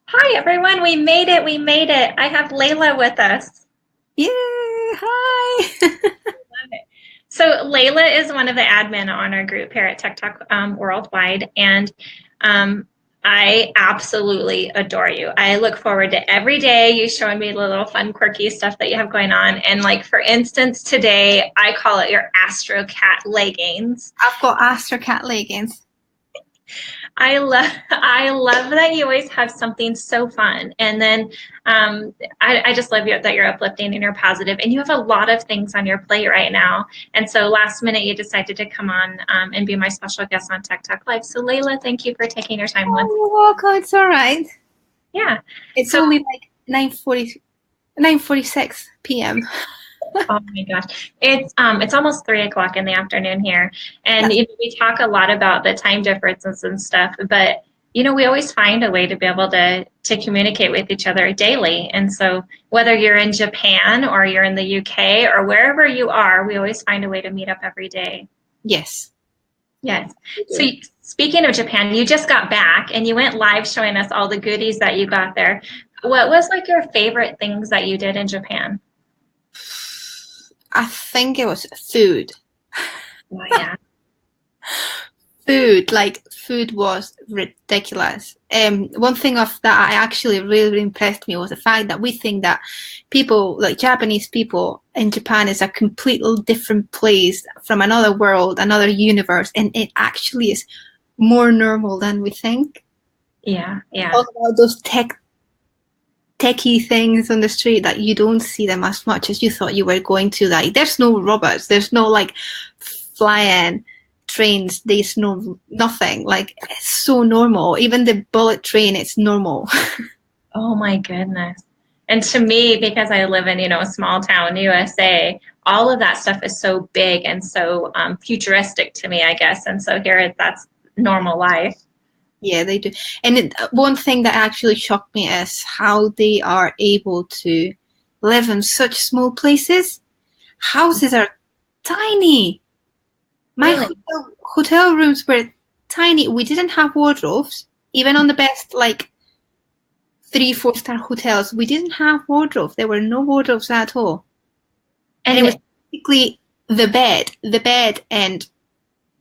Hi, everyone. We made it. We made it. I have Leila with us. Yeah, hi. Love it. So, Leila is one of the admin on our group here at Tech Talk Worldwide. And um, I absolutely adore you. I look forward to every day you showing me the little fun, quirky stuff that you have going on. And, like, for instance, today I call it your Astro Cat leggings. I've got Astro Cat leggings. I love that you always have something so fun, and then I just love that you're uplifting and you're positive, and you have a lot of things on your plate right now. And so last minute you decided to come on and be my special guest on Tech Talk Live. So Leila, thank you for taking your time with. Oh, you're welcome. It's all right. Yeah. It's So only like 9:46 p.m. oh my gosh, it's almost 3 o'clock in the afternoon here, and we talk a lot about the time differences and stuff, but we always find a way to be able to communicate with each other daily. And so whether you're in Japan or you're in the UK or wherever you are, we always find a way to meet up every day. Yes. Yes. So speaking of Japan, you just got back and you went live showing us all the goodies that you got there. What was like your favorite things that you did in Japan? I think it was food. Oh, yeah. Food was ridiculous. One thing of that I actually really impressed me was the fact that we think that people, like Japanese people in Japan, is a completely different place from another world, another universe, and it actually is more normal than we think. Yeah, yeah. Talk about those techie things on the street that you don't see them as much as you thought you were going to. Like, there's no robots, there's no like flying trains, there's nothing. Like, it's so normal. Even the bullet train, it's normal. Oh my goodness. And to me, because I live in, a small town, USA, all of that stuff is so big and so futuristic to me, I guess. And so here that's normal life. Yeah, they do. And one thing that actually shocked me is how they are able to live in such small places. Houses are tiny. My Really? hotel rooms were tiny. We didn't have wardrobes. Even on the best, like, 3-4 star hotels, we didn't have wardrobes. There were no wardrobes at all. And it was basically the bed and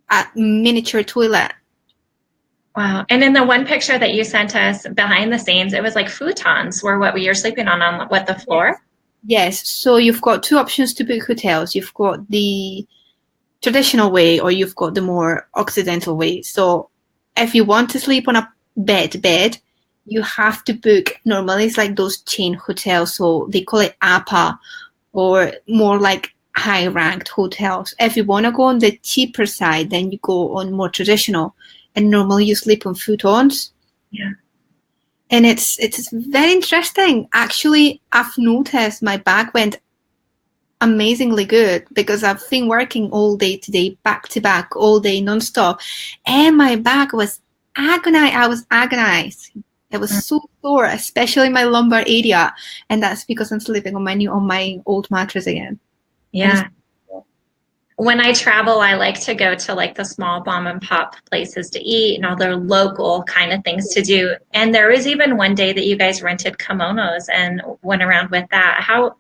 a miniature toilet. Wow. And in the one picture that you sent us behind the scenes, it was like futons were what we were sleeping on what, the floor? Yes. So you've got two options to book hotels. You've got the traditional way or you've got the more occidental way. So if you want to sleep on a bed, you have to book. Normally it's like those chain hotels, so they call it APA, or more like high ranked hotels. If you want to go on the cheaper side, then you go on more traditional, and normally you sleep on futons. Yeah. And it's very interesting. Actually, I've noticed my back went amazingly good because I've been working all day today, back to back, all day, nonstop. And my back was agonized. I was agonized. It was so sore, especially my lumbar area. And that's because I'm sleeping on my old mattress again. Yeah. When I travel, I like to go to like the small mom and pop places to eat and all their local kind of things to do. And there was even one day that you guys rented kimonos and went around with that. How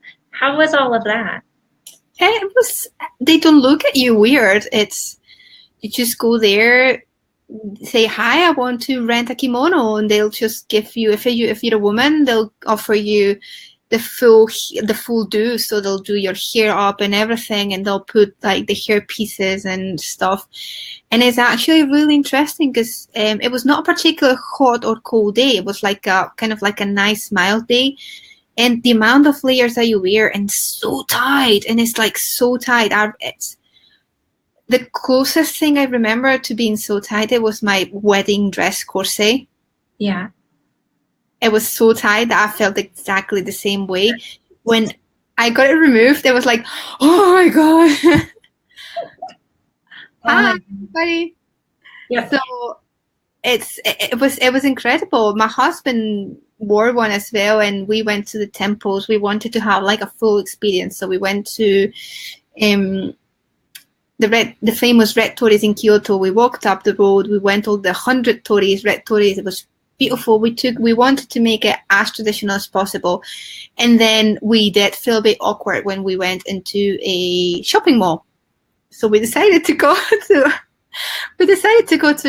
was all of that? It was. They don't look at you weird. It's, you just go there, say hi, I want to rent a kimono, and they'll just give you. If you're a woman, they'll offer you the full do. So they'll do your hair up and everything, and they'll put like the hair pieces and stuff. And it's actually really interesting because it was not a particularly hot or cold day. It was like a kind of like a nice mild day. And the amount of layers that you wear, and so tight, and it's like so tight. It's the closest thing I remember to being so tight. It was my wedding dress corset. Yeah. It was so tight that I felt exactly the same way. When I got it removed, it was like, oh my god. Hi, buddy. Yeah. So it was incredible. My husband wore one as well, and we went to the temples. We wanted to have like a full experience, so we went to the famous red tories in Kyoto. We walked up the road. We went all the 100 tories, red tories. It was beautiful. We wanted to make it as traditional as possible. And then we did feel a bit awkward when we went into a shopping mall. So we decided to go to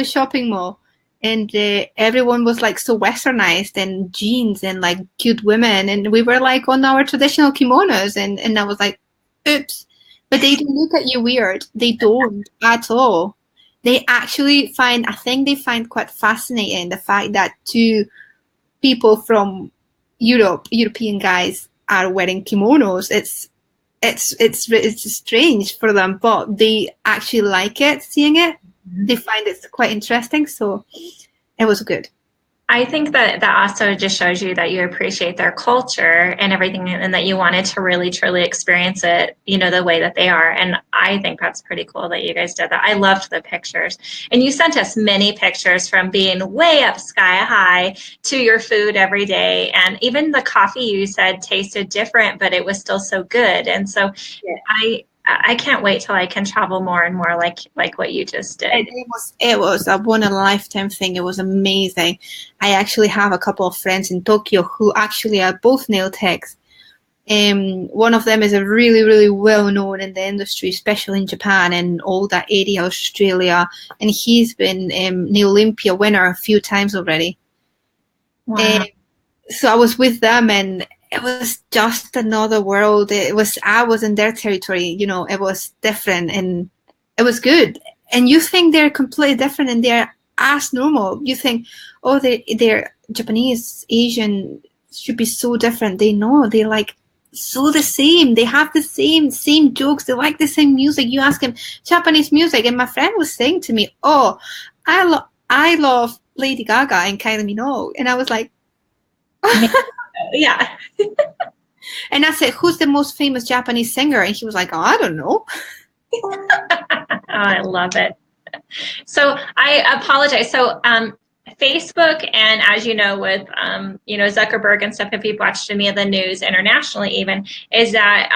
a shopping mall, and everyone was like so westernized and jeans and like cute women, and we were like on our traditional kimonos, and I was like, oops. But they don't look at you weird. They don't at all. They actually I think they find quite fascinating the fact that two people from European guys are wearing kimonos. It's strange for them, but they actually like it, seeing it. They find it quite interesting, so it was good. I think that also just shows you that you appreciate their culture and everything, and that you wanted to really truly experience it, the way that they are. And I think that's pretty cool that you guys did that. I loved the pictures, and you sent us many pictures from being way up sky high to your food every day, and even the coffee you said tasted different, but it was still so good. And so yeah. I can't wait till I can travel more and more like what you just did. It was a one in a lifetime thing. It was amazing. I actually have a couple of friends in Tokyo who actually are both nail techs. One of them is a really, really well known in the industry, especially in Japan and all that area, Australia. And he's been the Olympia winner a few times already. Wow. So I was with them, and it was just another world. I was in their territory, it was different, and it was good. And you think they're completely different and they're as normal. You think, oh, they're Japanese, Asian, should be so different. They're like so the same. They have the same jokes. They like the same music. You ask them Japanese music, and my friend was saying to me, oh, I love Lady Gaga and Kylie Minogue. And I was like, yeah. And I said, who's the most famous Japanese singer? And he was like, oh, I don't know. Oh, I love it. So I apologize. So Facebook, and as you know, with Zuckerberg and stuff, if you've watched any of the news internationally, even, is that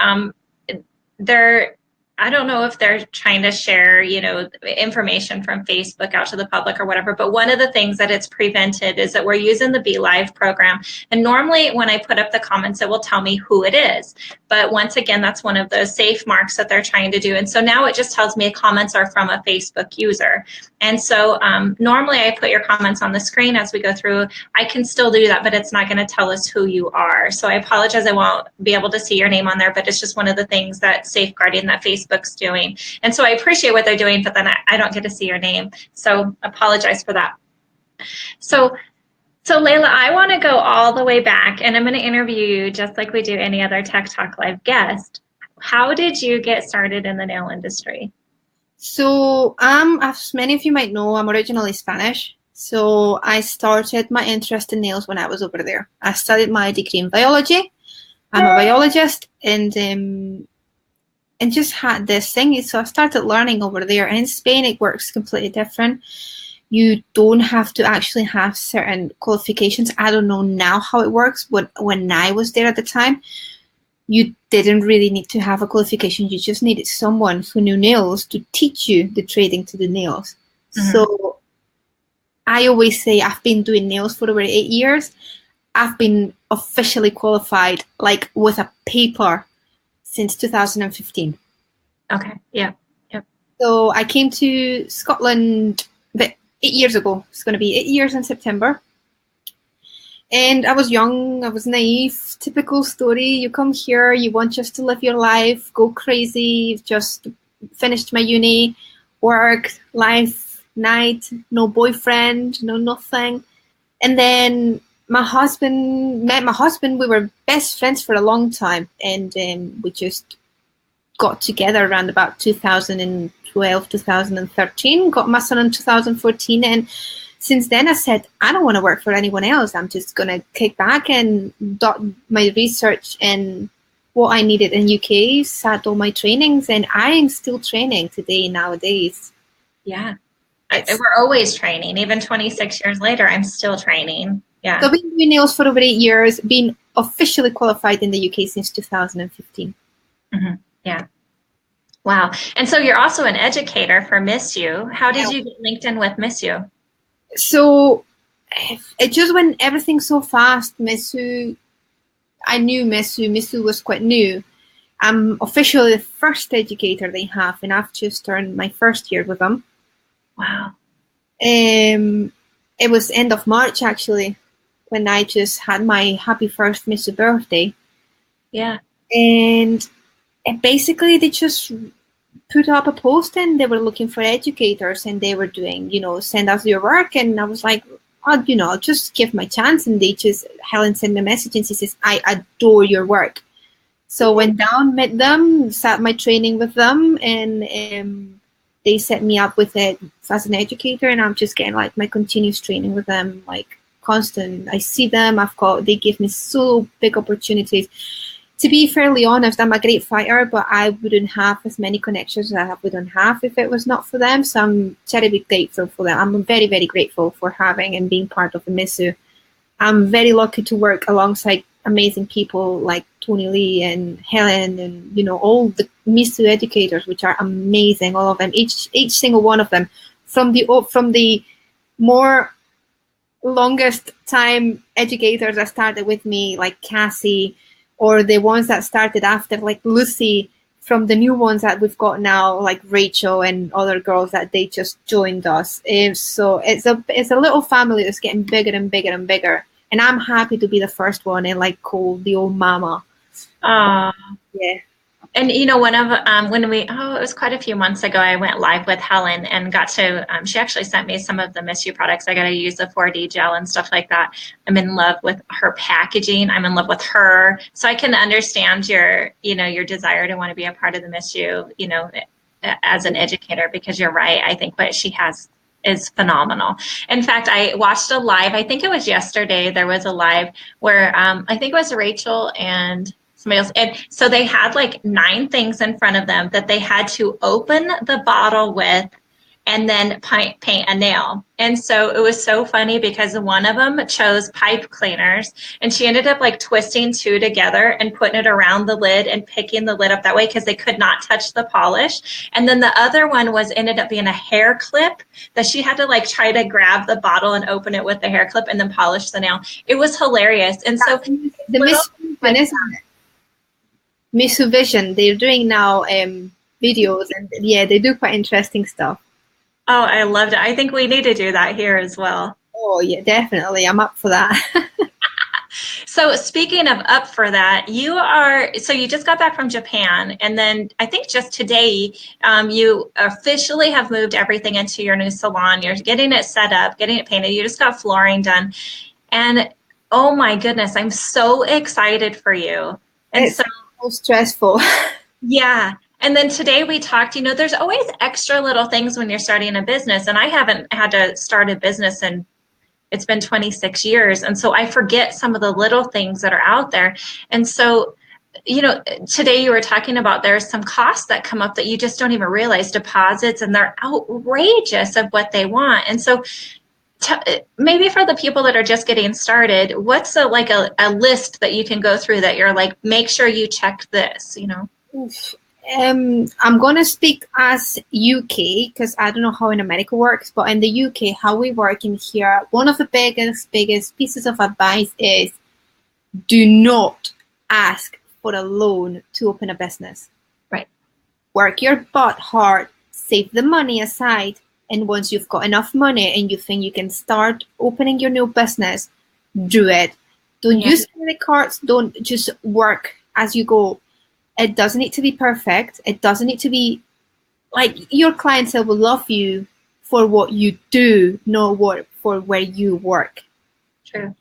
I don't know if they're trying to share, information from Facebook out to the public or whatever, but one of the things that it's prevented is that we're using the Be Live program. And normally when I put up the comments, it will tell me who it is. But once again, that's one of those safe marks that they're trying to do. And so now it just tells me comments are from a Facebook user. And so normally I put your comments on the screen as we go through. I can still do that, but it's not going to tell us who you are. So I apologize, I won't be able to see your name on there, but it's just one of the things that safeguarding that Facebook's doing. And so I appreciate what they're doing, but then I don't get to see your name. So apologize for that. So Leila, I want to go all the way back, and I'm going to interview you just like we do any other Tech Talk Live guest. How did you get started in the nail industry? So, as many of you might know, I'm originally Spanish. So I started my interest in nails when I was over there. I studied my degree in biology. I'm a biologist, and just had this thing. So I started learning over there. And in Spain, it works completely different. You don't have to actually have certain qualifications. I don't know now how it works. When I was there at the time, you didn't really need to have a qualification. You just needed someone who knew nails to teach you the trading to the nails. Mm-hmm. So I always say I've been doing nails for over 8 years. I've been officially qualified, like with a paper, since 2015. Okay. Yeah. Yep. So I came to Scotland about 8 years ago. It's going to be 8 years in September. And I was young, I was naive, typical story. You come here, you want just to live your life, go crazy, just finished my uni, work, life, night, no boyfriend, no nothing. And then met my husband. We were best friends for a long time. And we just got together around about 2012, 2013, got my son in 2014. And since then, I said, I don't want to work for anyone else. I'm just going to kick back and dot my research and what I needed in UK, sat all my trainings, and I am still training today, nowadays. Yeah. We're always training. Even 26 years later, I'm still training. Yeah. So I've been doing nails for over 8 years, been officially qualified in the UK since 2015. Mm-hmm. Yeah. Wow. And so you're also an educator for MissU. How did you get linked in with MissU? So it just went everything so fast. MissU, I knew MissU. MissU was quite new. I'm officially the first educator they have, and I've just turned my first year with them. Wow. It was end of March, actually, when I just had my happy first MissU birthday. Yeah. And basically, they just put up a post and they were looking for educators, and they were doing, send us your work. And I was like, I'll just give my chance. And Helen sent me a message and she says, I adore your work. So went down, met them, sat my training with them, and they set me up with it as an educator. And I'm just getting like my continuous training with them, like constant. I see them. They give me so big opportunities. To be fairly honest, I'm a great fighter, but I wouldn't have as many connections as I wouldn't have if it was not for them. So I'm terribly grateful for them. I'm very, very grateful for having and being part of the MissU. I'm very lucky to work alongside amazing people like Tony Lee and Helen and, all the MissU educators, which are amazing, all of them, each single one of them, from the more longest time educators that started with me, like Cassie, or the ones that started after, like Lucy, from the new ones that we've got now, like Rachel and other girls that they just joined us. So it's a little family that's getting bigger and bigger and bigger. And I'm happy to be the first one and like call the old mama. Yeah. And one of it was quite a few months ago, I went live with Helen and got to, she actually sent me some of the MissU products. I got to use the 4D gel and stuff like that. I'm in love with her packaging. I'm in love with her. So I can understand your desire to want to be a part of the MissU, as an educator, because you're right. I think what she has is phenomenal. In fact, I watched a live, I think it was yesterday, there was a live where I think it was Rachel and somebody else. And so they had like 9 things in front of them that they had to open the bottle with and then paint a nail. And so it was so funny because one of them chose pipe cleaners, and she ended up like twisting 2 together and putting it around the lid and picking the lid up that way because they could not touch the polish. And then the other one ended up being a hair clip that she had to like try to grab the bottle and open it with the hair clip and then polish the nail. It was hilarious. And so the MissU Vision, they're doing now videos, and they do quite interesting stuff. Oh, I loved it. I think we need to do that here as well. Oh, yeah, definitely. I'm up for that. So speaking of up for that, you just got back from Japan, and then I think just today you officially have moved everything into your new salon. You're getting it set up, getting it painted. You just got flooring done. And oh my goodness, I'm so excited for you. And it's so stressful. Yeah. And then today we talked, there's always extra little things when you're starting a business. And I haven't had to start a business in, it's been 26 years. And so I forget some of the little things that are out there. And so, today you were talking about there's some costs that come up that you just don't even realize, deposits, and they're outrageous of what they want. And so maybe for the people that are just getting started, what's a list that you can go through that you're like, make sure you check this, I'm going to speak as UK because I don't know how in America works, but in the UK, how we work in here, one of the biggest pieces of advice is do not ask for a loan to open a business. Right. Work your butt hard, save the money aside, and once you've got enough money and you think you can start opening your new business, do it. Don't use credit cards. Don't just work as you go. It doesn't need to be perfect. It doesn't need to be like your clients will love you for what you do, not for where you work. True.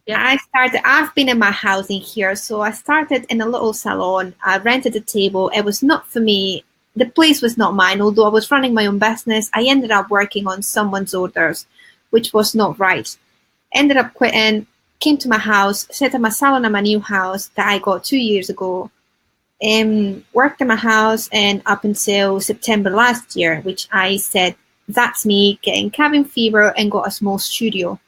Yeah. I've been in my housing here. So I started in a little salon. I rented a table. It was not for me. The place was not mine. Although I was running my own business, I ended up working on someone's orders, which was not right. Ended up quitting, came to my house, set up my salon in my new house that I got 2 years ago. Worked in my house, and up until September last year, which I said, that's me getting cabin fever, and got a small studio.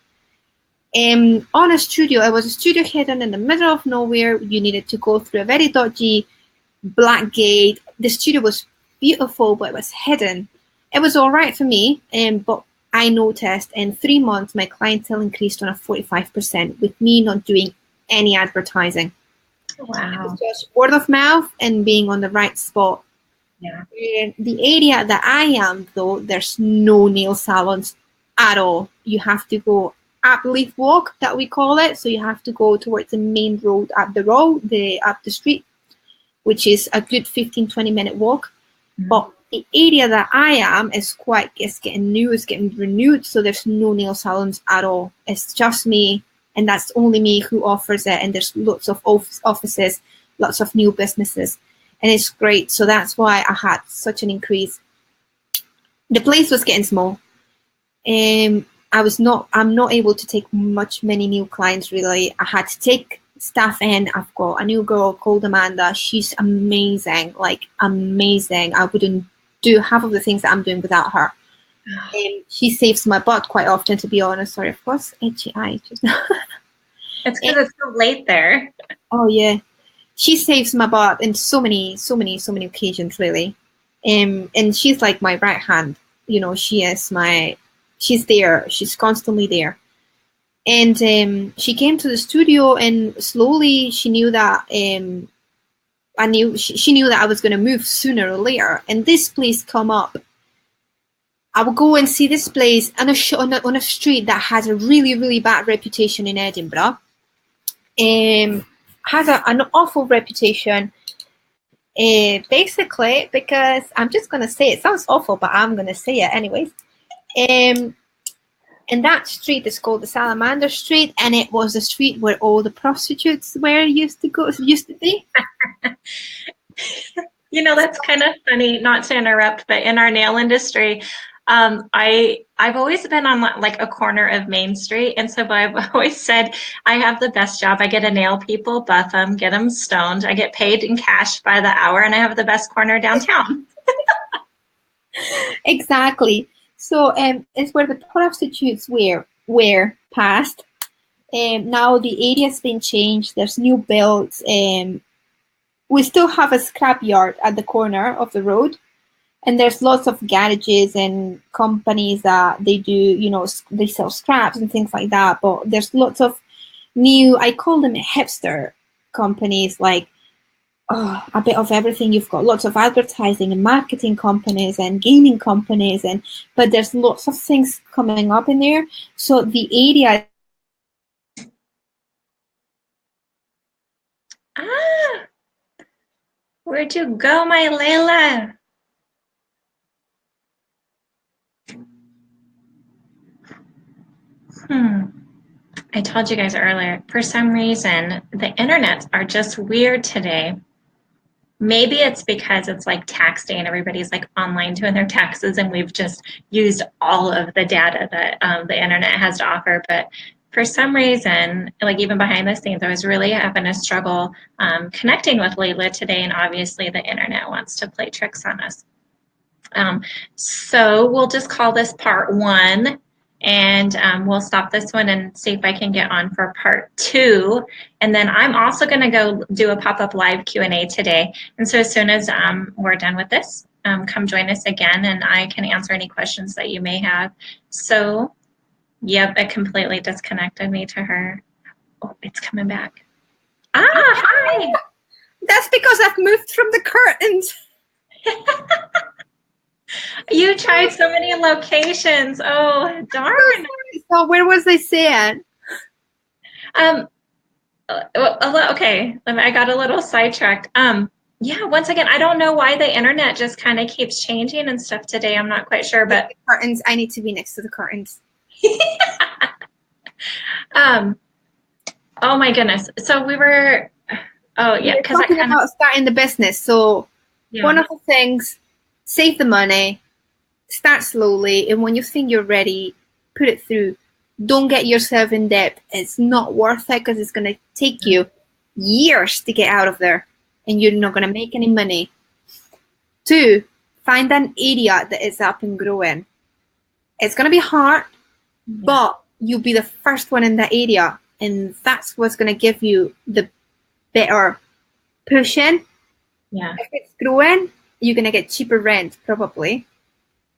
On a studio, it was a studio hidden in the middle of nowhere. You needed to go through a very dodgy black gate. The studio was beautiful, but it was hidden. It was all right for me, but I noticed in 3 months my clientele increased on a 45% with me not doing any advertising. Wow. It's just word of mouth and being on the right spot. Yeah. In the area that I am, though, there's no nail salons at all. You have to go up Leaf Walk, that we call it. So you have to go towards the main road, up the street, which is a good 15-20 minute walk. Mm-hmm. But the area that I am is getting new, it's getting renewed. So there's no nail salons at all. It's just me. And that's only me who offers it. And there's lots of offices, lots of new businesses. And it's great. So that's why I had such an increase. The place was getting small. I'm not able to take many new clients really. I had to take staff in. I've got a new girl called Amanda. She's amazing, like amazing. I wouldn't do half of the things that I'm doing without her. She saves my butt quite often, to be honest. Sorry, of course, itchy eye. It's because it's so late there. Oh yeah, she saves my butt in so many occasions, really. And she's like my right hand. You know, she's there. She's constantly there. And she came to the studio, and slowly she knew that she knew that I was going to move sooner or later. And this place come up. I would go and see this place on a street that has a really bad reputation in Edinburgh. Has an awful reputation, basically because I'm just going to say it sounds awful, but I'm going to say it anyways. And that street is called the Salamander Street, and it was a street where all the prostitutes used to be. You know, that's kind of funny, not to interrupt, but in our nail industry, I've always been on like a corner of Main Street, and so I've always said I have the best job. I get to nail people, buff them, get them stoned. I get paid in cash by the hour, and I have the best corner downtown. Exactly. So it's where the prostitutes were past. Now the area's been changed. There's new builds. We still have a scrap yard at the corner of the road. And there's lots of garages and companies that they do, you know, they sell scraps and things like that. But there's lots of new, I call them hipster companies, like a bit of everything. You've got lots of advertising and marketing companies and gaming companies, but there's lots of things coming up in there. So the area. Where'd you go, my Leila? I told you guys earlier, for some reason, the internets are just weird today. Maybe it's because it's like tax day and everybody's like online doing their taxes, and we've just used all of the data that the internet has to offer. But for some reason, like even behind the scenes, I was really having a struggle connecting with Leila today, and obviously the internet wants to play tricks on us. So we'll just call this part 1. And we'll stop this one and see if I can get on for part 2. And then I'm also going to go do a pop-up live Q&A today. And so as soon as we're done with this, come join us again, and I can answer any questions that you may have. So, yep, it completely disconnected me to her. Oh, it's coming back. Hi. That's because I've moved from the curtains. You tried so many locations. Oh, darn. So where was I saying? Okay, I got a little sidetracked. Yeah, once again, I don't know why the internet just kind of keeps changing and stuff today. I'm not quite sure, but curtains. I need to be next to the curtains. Oh my goodness. So we were. Oh yeah, because talking about starting the business. So one of the things. Save the money, start slowly, and when you think you're ready, put it through. Don't get yourself in debt. It's not worth it because it's going to take you years to get out of there, and you're not going to make any money. 2, find an area that is up and growing. It's going to be hard, but you'll be the first one in that area, and that's what's going to give you the better push in. Yeah. If it's growing, you're going to get cheaper rent, probably.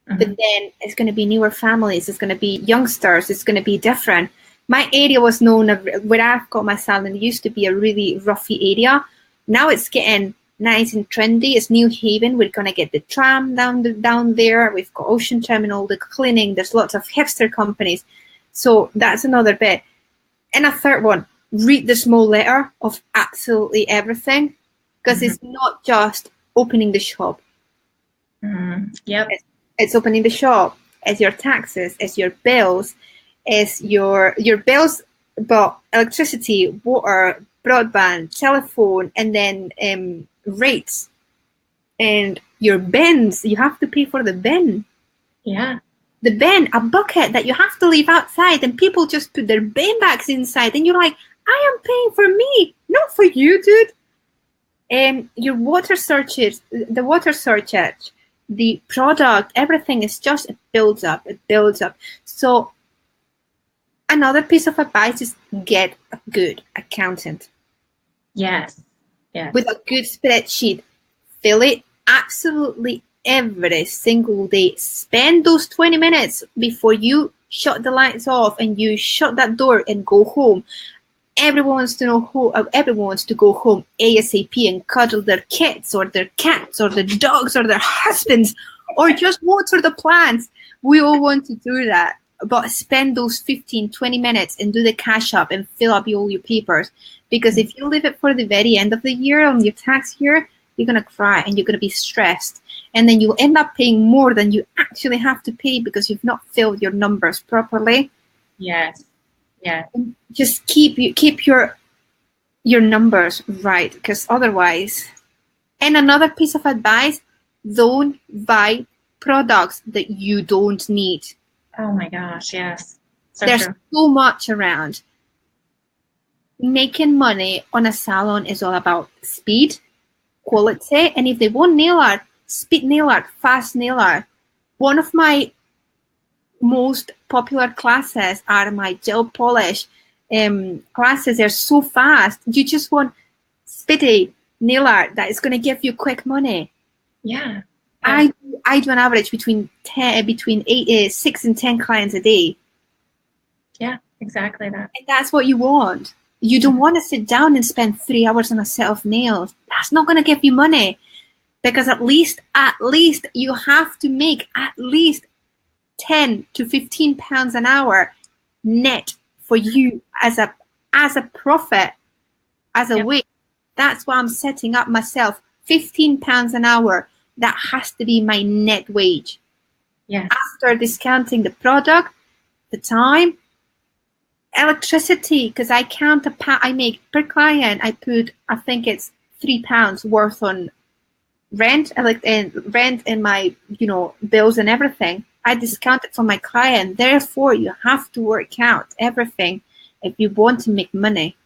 But then it's going to be newer families, it's going to be youngsters, it's going to be different. My area was known, where I've got my salon, it used to be a really roughy area. Now it's getting nice and trendy. It's New Haven. We're going to get the tram down there. We've got Ocean Terminal, the cleaning. There's lots of hipster companies. So that's another bit. And a third one, read the small letter of absolutely everything, because it's not just opening the shop. Yep. It's opening the shop, it's your taxes, it's your bills, it's your bills, but electricity, water, broadband, telephone, and then rates. And your bins, you have to pay for the bin. Yeah. The bin, a bucket that you have to leave outside, and people just put their bin bags inside, and you're like, I am paying for me, not for you, dude. Your water surcharge, the water surcharge, the product, everything is just, it builds up. So another piece of advice is get a good accountant. Yes. With a good spreadsheet. Fill it absolutely every single day. Spend those 20 minutes before you shut the lights off and you shut that door and go home. Everyone wants to go home ASAP and cuddle their kids or their cats or their dogs or their husbands or just water the plants. We all want to do that. But spend those 15, 20 minutes and do the cash up and fill up all your papers. Because if you leave it for the very end of the year, on your tax year, you're going to cry and you're going to be stressed. And then you'll end up paying more than you actually have to pay because you've not filled your numbers properly. Yes. Yeah. Just keep your numbers right, because otherwise. And another piece of advice, don't buy products that you don't need. Oh my gosh, yes. There's so much around. Making money on a salon is all about speed, quality, and if they want nail art, speed nail art, fast nail art. One of my most popular classes are my gel polish classes. They're so fast. You just want speedy nail art that is going to give you quick money. Yeah. I do an average between 6 and 10 clients a day. Yeah, exactly that. And that's what you want. You don't want to sit down and spend 3 hours on a set of nails. That's not going to give you money, because at least you have to make at least 10 to 15 pounds an hour net for you as a profit, as a wage. That's why I'm setting up myself 15 pounds an hour. That has to be my net wage. Yes. After discounting the product, the time, electricity, because I make per client, I think it's £3 worth on rent and my bills and everything. I discount it for my client. Therefore, you have to work out everything if you want to make money.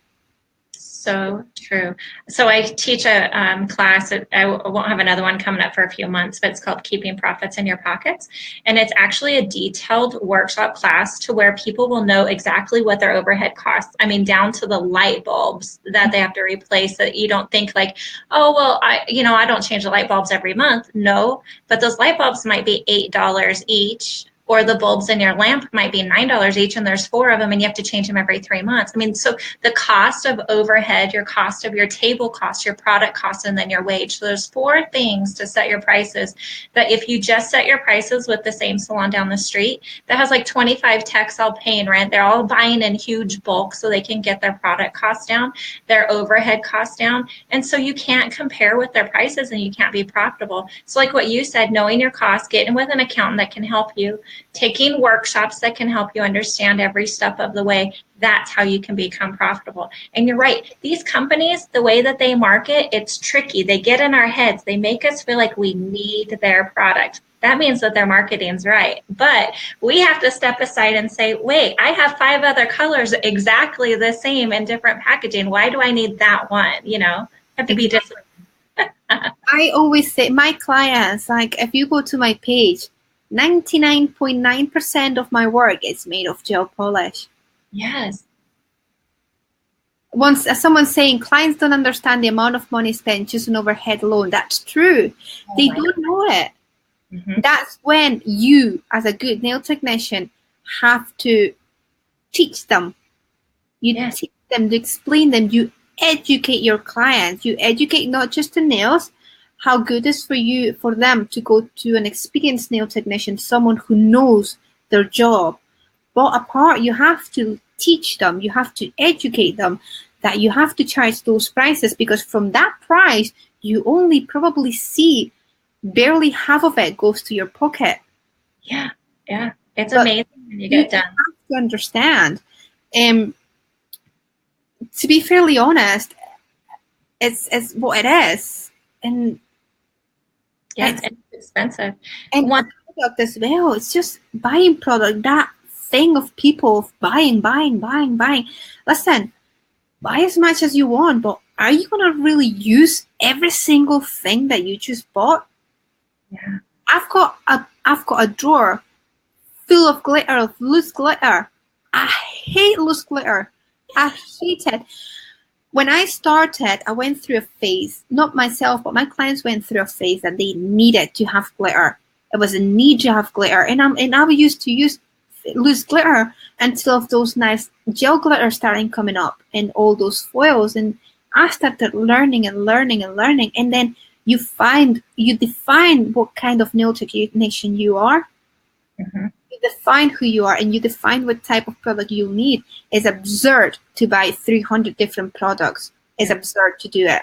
So true. So I teach a class. I won't have another one coming up for a few months, but it's called Keeping Profits in Your Pockets. And it's actually a detailed workshop class to where people will know exactly what their overhead costs. I mean, down to the light bulbs that they have to replace, that you don't think like, oh, well, I don't change the light bulbs every month. No, but those light bulbs might be $8 each. Or the bulbs in your lamp might be $9 each, and there's 4 of them, and you have to change them every 3 months. I mean, so the cost of overhead, your cost of your table cost, your product cost, and then your wage. So there's 4 things to set your prices. That if you just set your prices with the same salon down the street that has like 25 techs all paying rent, they're all buying in huge bulk so they can get their product costs down, their overhead costs down, and so you can't compare with their prices and you can't be profitable. So like what you said, knowing your costs, getting with an accountant that can help you, taking workshops that can help you understand every step of the way, that's how you can become profitable. And you're right, these companies, the way that they market, it's tricky. They get in our heads. They make us feel like we need their product. That means that their marketing's right. But we have to step aside and say, wait, I have 5 other colors exactly the same in different packaging. Why do I need that one? Have to be different. I always say, my clients, like if you go to my page, 99.9% of my work is made of gel polish. Yes. Once someone's saying clients don't understand the amount of money spent just on overhead alone. That's true. They don't know it. Mm-hmm. That's when you, as a good nail technician, have to teach them. You Yes. teach them, to explain them. You educate your clients. You educate not just the nails, how good it is for them to go to an experienced nail technician, someone who knows their job. But apart, you have to teach them. You have to educate them that you have to charge those prices, because from that price, you only probably see barely half of it goes to your pocket. Yeah. Yeah. It's But amazing when you you get done. have to understand. To be fairly honest, it's what it is, and Yeah. It's expensive. and One. product as well. It's just buying product. That thing of people of buying. Listen, buy as much as you want, but are you gonna really use every single thing that you just bought? Yeah. I've got a drawer full of glitter, of loose glitter. I hate loose glitter. I hate it. When I started, I went through a phase, not myself, but my clients went through a phase that they needed to have glitter. It was a need to have glitter. And I used to use loose glitter until those nice gel glitter started coming up and all those foils. And I started learning. And then you define what kind of nail technician you are. Mm-hmm. You define who you are, and you define what type of product you need. It's absurd to buy 300 different products. It's absurd to do it.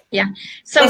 Yeah. So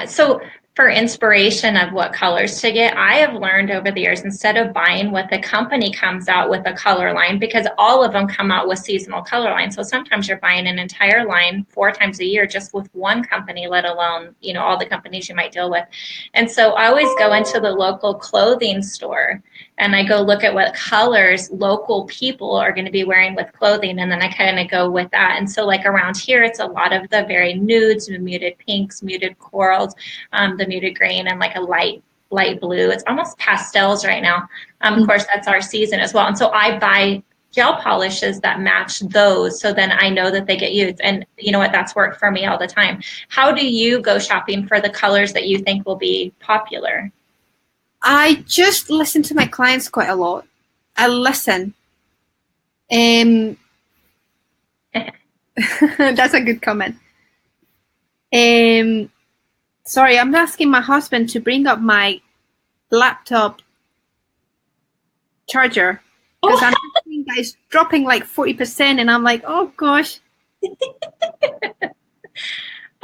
so for inspiration of what colors to get, I have learned over the years, instead of buying what the company comes out with a color line, because all of them come out with seasonal color lines. So sometimes you're buying an entire line 4 times a year just with one company, let alone, all the companies you might deal with. And so I always go into the local clothing store and I go look at what colors local people are going to be wearing with clothing. And then I kind of go with that. And so like around here, it's a lot of the very nudes, muted pinks, muted corals, the muted green, and like a light blue. It's almost pastels right now. Of course, that's our season as well. And so I buy gel polishes that match those, so then I know that they get used. And you know what? That's worked for me all the time. How do you go shopping for the colors that you think will be popular? I just listen to my clients quite a lot. I listen. That's a good comment. Sorry, I'm asking my husband to bring up my laptop charger, because I'm thinking that it's dropping like 40%, and I'm like, oh gosh.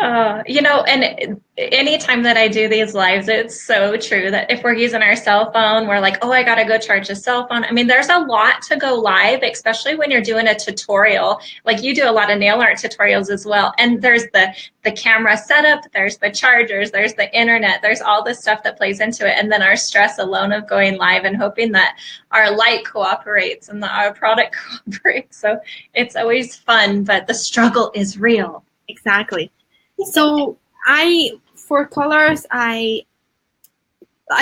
And anytime that I do these lives, it's so true that if we're using our cell phone, we're like, oh, I got to go charge a cell phone. I mean, there's a lot to go live, especially when you're doing a tutorial. Like you do a lot of nail art tutorials as well. And there's the camera setup, there's the chargers, there's the internet, there's all this stuff that plays into it. And then our stress alone of going live and hoping that our light cooperates and that our product cooperates. So it's always fun, but the struggle is real. Exactly. So for colors, I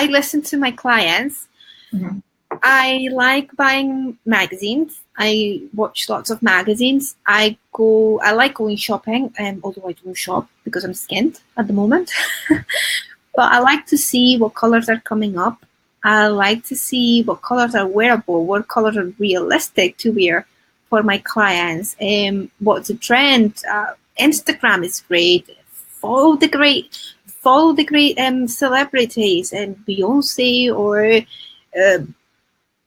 listen to my clients. Mm-hmm. I like buying magazines. I watch lots of magazines. I like going shopping, although I don't shop because I'm skint at the moment. But I like to see what colors are coming up. I like to see what colors are wearable, what colors are realistic to wear for my clients. What's the trend? Instagram is great. Follow the great celebrities, and Beyonce, or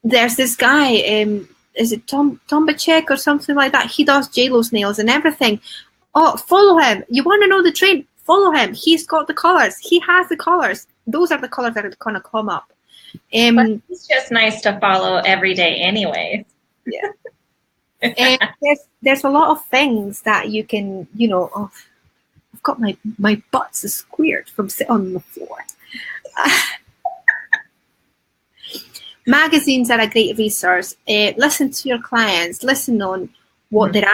there's this guy. Is it Tom Bachek or something like that? He does JLo's nails and everything. Oh, follow him. You want to know the trend? Follow him. He's got the colors. He has the colors. Those are the colors that are gonna come up. But it's just nice to follow every day, anyway. Yeah. And there's a lot of things that you can, I've got my butt's squared from sitting on the floor. Magazines are a great resource. Listen to your clients. Listen on what they're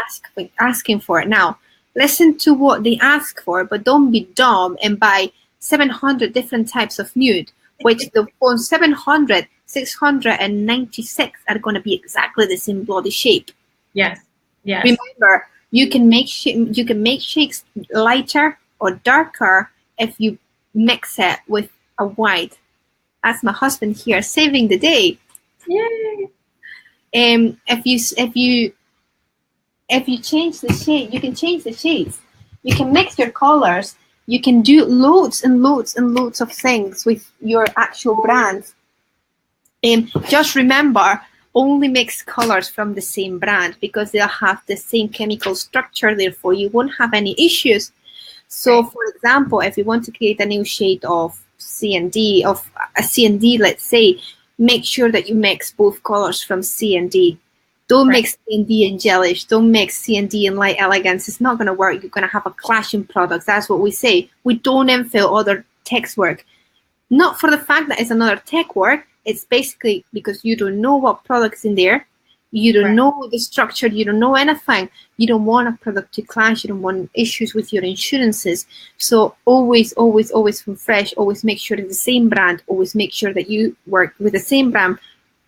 asking for. Now, listen to what they ask for, but don't be dumb and buy 700 different types of nude, which on 700, 696 are going to be exactly the same body shape. Yes. Remember, you can make shakes lighter or darker if you mix it with a white. That's my husband here saving the day. Yay! If you change the shade, you can change the shades. You can mix your colors. You can do loads and loads and loads of things with your actual brand. Just remember, only mix colors from the same brand because they'll have the same chemical structure. Therefore, you won't have any issues. So, for example, if you want to create a new shade of C&D, of a C&D, let's say, make sure that you mix both colors from C&D. Don't mix C&D and gelish. Don't mix C&D and light elegance. It's not going to work. You're going to have a clash in products. That's what we say. We don't infill other text work. Not for the fact that it's another tech work. It's basically because you don't know what product's in there. You don't know the structure. You don't know anything. You don't want a product to clash. You don't want issues with your insurances. So always, always, always from fresh, always make sure it's the same brand. Always make sure that you work with the same brand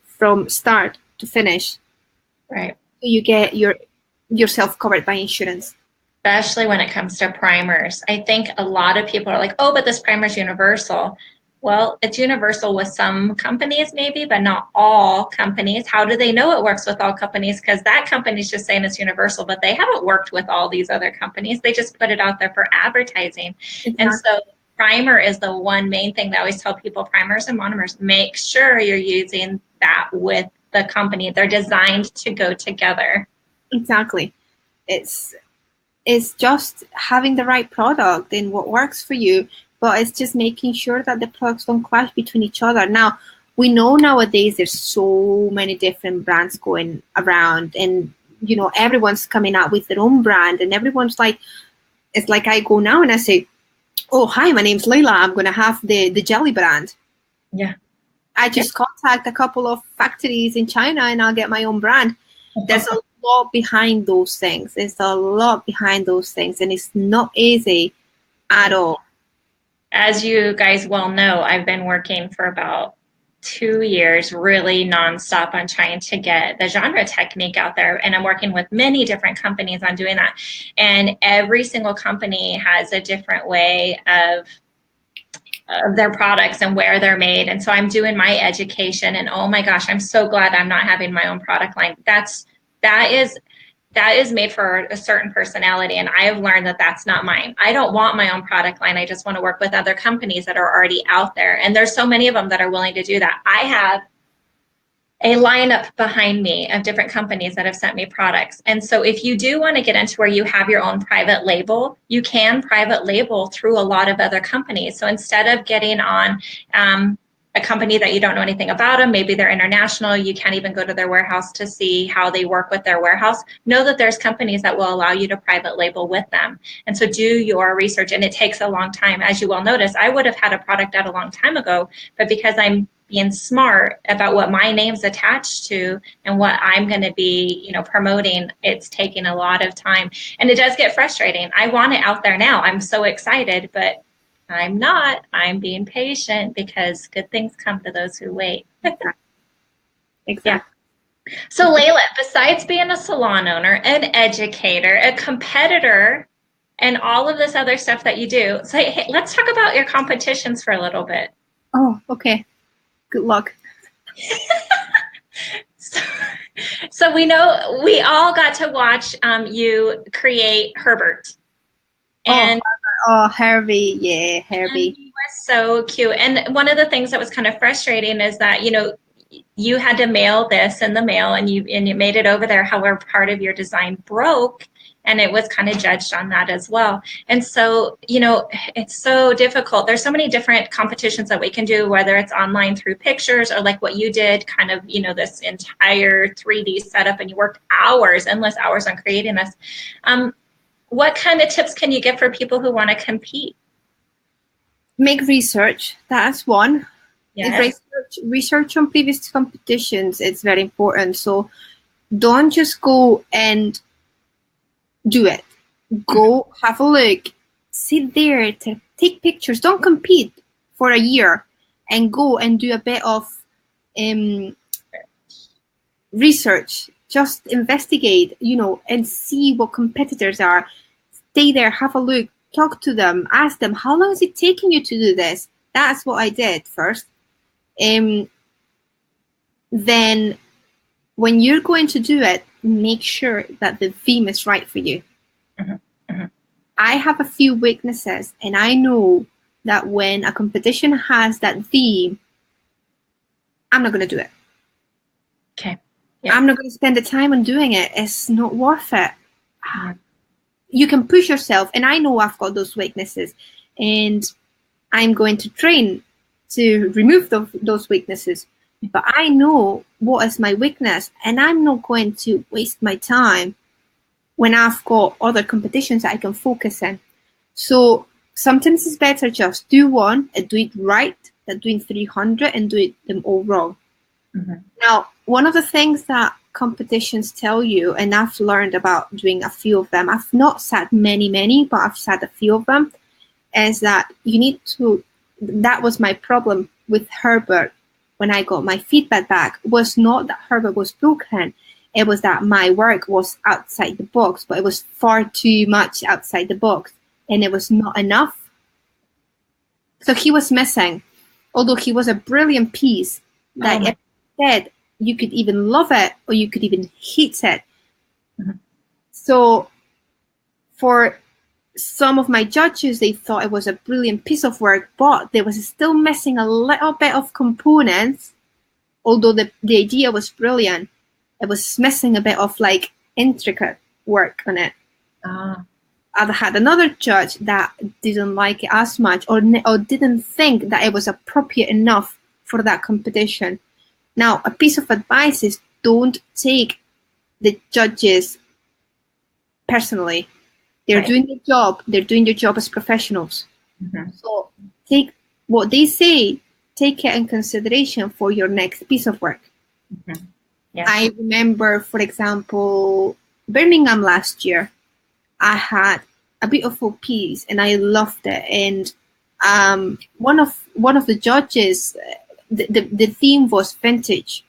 from start to finish. Right. So you get yourself covered by insurance. Especially when it comes to primers. I think a lot of people are like, oh, but this primer is universal. Well, it's universal with some companies maybe, but not all companies. How do they know it works with all companies? Because that company's just saying it's universal, but they haven't worked with all these other companies. They just put it out there for advertising. Exactly. And so primer is the one main thing that I always tell people, primers and monomers, make sure you're using that with the company. They're designed to go together. Exactly. It's just having the right product and what works for you. But it's just making sure that the products don't clash between each other. Now, we know nowadays there's so many different brands going around and, you know, everyone's coming out with their own brand and everyone's like, it's like I go now and I say, oh, hi, my name's Leila. I'm going to have the jelly brand. Yeah. I just contact a couple of factories in China and I'll get my own brand. There's a lot behind those things. There's a lot behind those things and it's not easy at all. As you guys well know, I've been working for about 2 years, really nonstop on trying to get the genre technique out there. And I'm working with many different companies on doing that. And every single company has a different way of their products and where they're made. And so I'm doing my education and oh my gosh, I'm so glad I'm not having my own product line. That is made for a certain personality. And I have learned that that's not mine. I don't want my own product line. I just want to work with other companies that are already out there. And there's so many of them that are willing to do that. I have a lineup behind me of different companies that have sent me products. And so if you do want to get into where you have your own private label, you can private label through a lot of other companies. So instead of getting on a company that you don't know anything about them, maybe they're international, you can't even go to their warehouse to see how they work with their warehouse, know that there's companies that will allow you to private label with them. And so do your research, and it takes a long time. As you will notice, I would have had a product out a long time ago, but because I'm being smart about what my name's attached to and what I'm going to be, promoting, it's taking a lot of time. And it does get frustrating. I want it out there now. I'm so excited, but I'm not. I'm being patient because good things come to those who wait. Exactly. Yeah. So Leila, besides being a salon owner, an educator, a competitor, and all of this other stuff that you do, so hey, let's talk about your competitions for a little bit. Oh, okay. Good luck. So we know we all got to watch you create Herbert. And Herbie, yeah, Herbie. He was so cute. And one of the things that was kind of frustrating is that, you had to mail this in the mail and you made it over there. However, part of your design broke and it was kind of judged on that as well. And so, it's so difficult. There's so many different competitions that we can do, whether it's online through pictures or like what you did, kind of, this entire 3D setup and you worked endless hours on creating this. What kind of tips can you give for people who want to compete? Make research. That's one. Yes. Research on previous competitions. It's very important. So don't just go and do it. Go have a look. Sit there to take pictures. Don't compete for a year and go and do a bit of research. Just investigate, and see what competitors are. Stay there, have a look, talk to them, ask them, how long is it taking you to do this? That's what I did first. Then when you're going to do it, make sure that the theme is right for you. Mm-hmm. Mm-hmm. I have a few weaknesses, and I know that when a competition has that theme, I'm not going to do it. Okay. Yeah. I'm not going to spend the time on doing it. It's not worth it. Yeah. You can push yourself, and I know I've got those weaknesses, and I'm going to train to remove those weaknesses. But I know what is my weakness, and I'm not going to waste my time when I've got other competitions that I can focus in. So sometimes it's better just do one and do it right than doing 300 and do them all wrong. Mm-hmm. Now, one of the things that competitions tell you, and I've learned about doing a few of them, I've not sat many, but I've sat a few of them, is that you need to, that was my problem with Herbert when I got my feedback back, was not that Herbert was broken. It was that my work was outside the box, but it was far too much outside the box, and it was not enough. So he was missing, although he was a brilliant piece that if said you could even love it or you could even hate it. Mm-hmm. So for some of my judges, they thought it was a brilliant piece of work, but there was still missing a little bit of components. Although the idea was brilliant, it was missing a bit of like intricate work on it. I had another judge that didn't like it as much, or didn't think that it was appropriate enough for that competition. Now, a piece of advice is don't take the judges personally. They're doing their job. They're doing their job as professionals. Mm-hmm. So take what they say, take it in consideration for your next piece of work. Mm-hmm. Yeah. I remember, for example, Birmingham last year, I had a beautiful piece and I loved it. And one of the judges, the theme was vintage.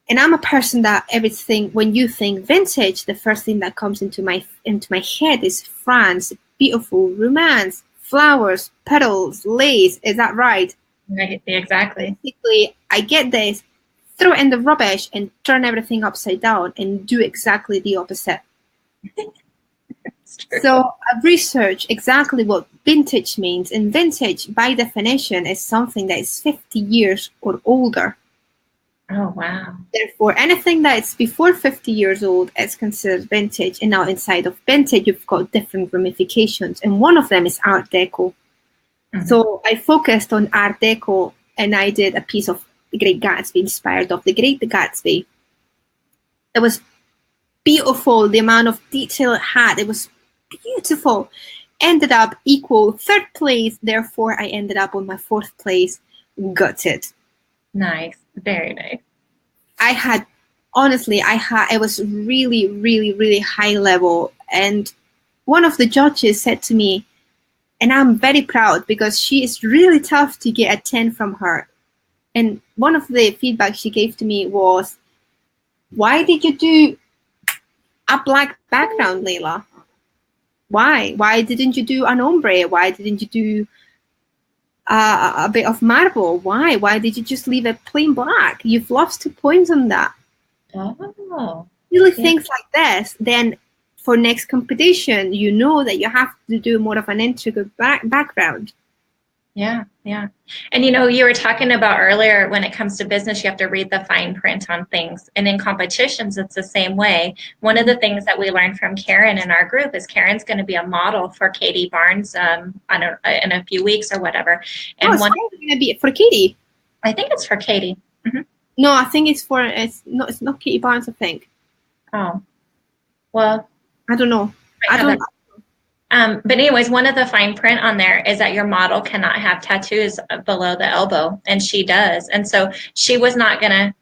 And I'm a person that everything, when you think vintage, the first thing that comes into my head is France, beautiful, romance, flowers, petals, lace. Is that right? Right, exactly. Basically, I get this, throw it in the rubbish and turn everything upside down and do exactly the opposite. So I've researched exactly what vintage means, and vintage by definition is something that is 50 years or older. Oh, wow. Therefore, anything that is before 50 years old is considered vintage. And now inside of vintage, you've got different ramifications. And one of them is Art Deco. Mm-hmm. So I focused on Art Deco, and I did a piece of The Great Gatsby, inspired of The Great Gatsby. It was beautiful, the amount of detail it had. It was beautiful. Ended up equal 3rd place. Therefore, I ended up on my 4th place. Gutted. Nice. Very nice. It was really, really, really high level. And one of the judges said to me, and I'm very proud because she is really tough to get a 10 from her. And one of the feedback she gave to me was, why did you do a black background, Leila? Why? Why didn't you do an ombre? Why didn't you do a bit of marble? Why? Why did you just leave it plain black? You've lost 2 points on that. Oh. Really things like this. Then for next competition, you know that you have to do more of an intricate background. Yeah, yeah. And you were talking about earlier, when it comes to business, you have to read the fine print on things. And in competitions, it's the same way. One of the things that we learned from Karen in our group is Karen's going to be a model for Katie Barnes in a few weeks or whatever. And it's going to be for Katie. I think it's for Katie. Mm-hmm. No, I think it's not Katie Barnes, I think. Oh, well, I don't know. But anyways, one of the fine print on there is that your model cannot have tattoos below the elbow, and she does. And so she was not going to,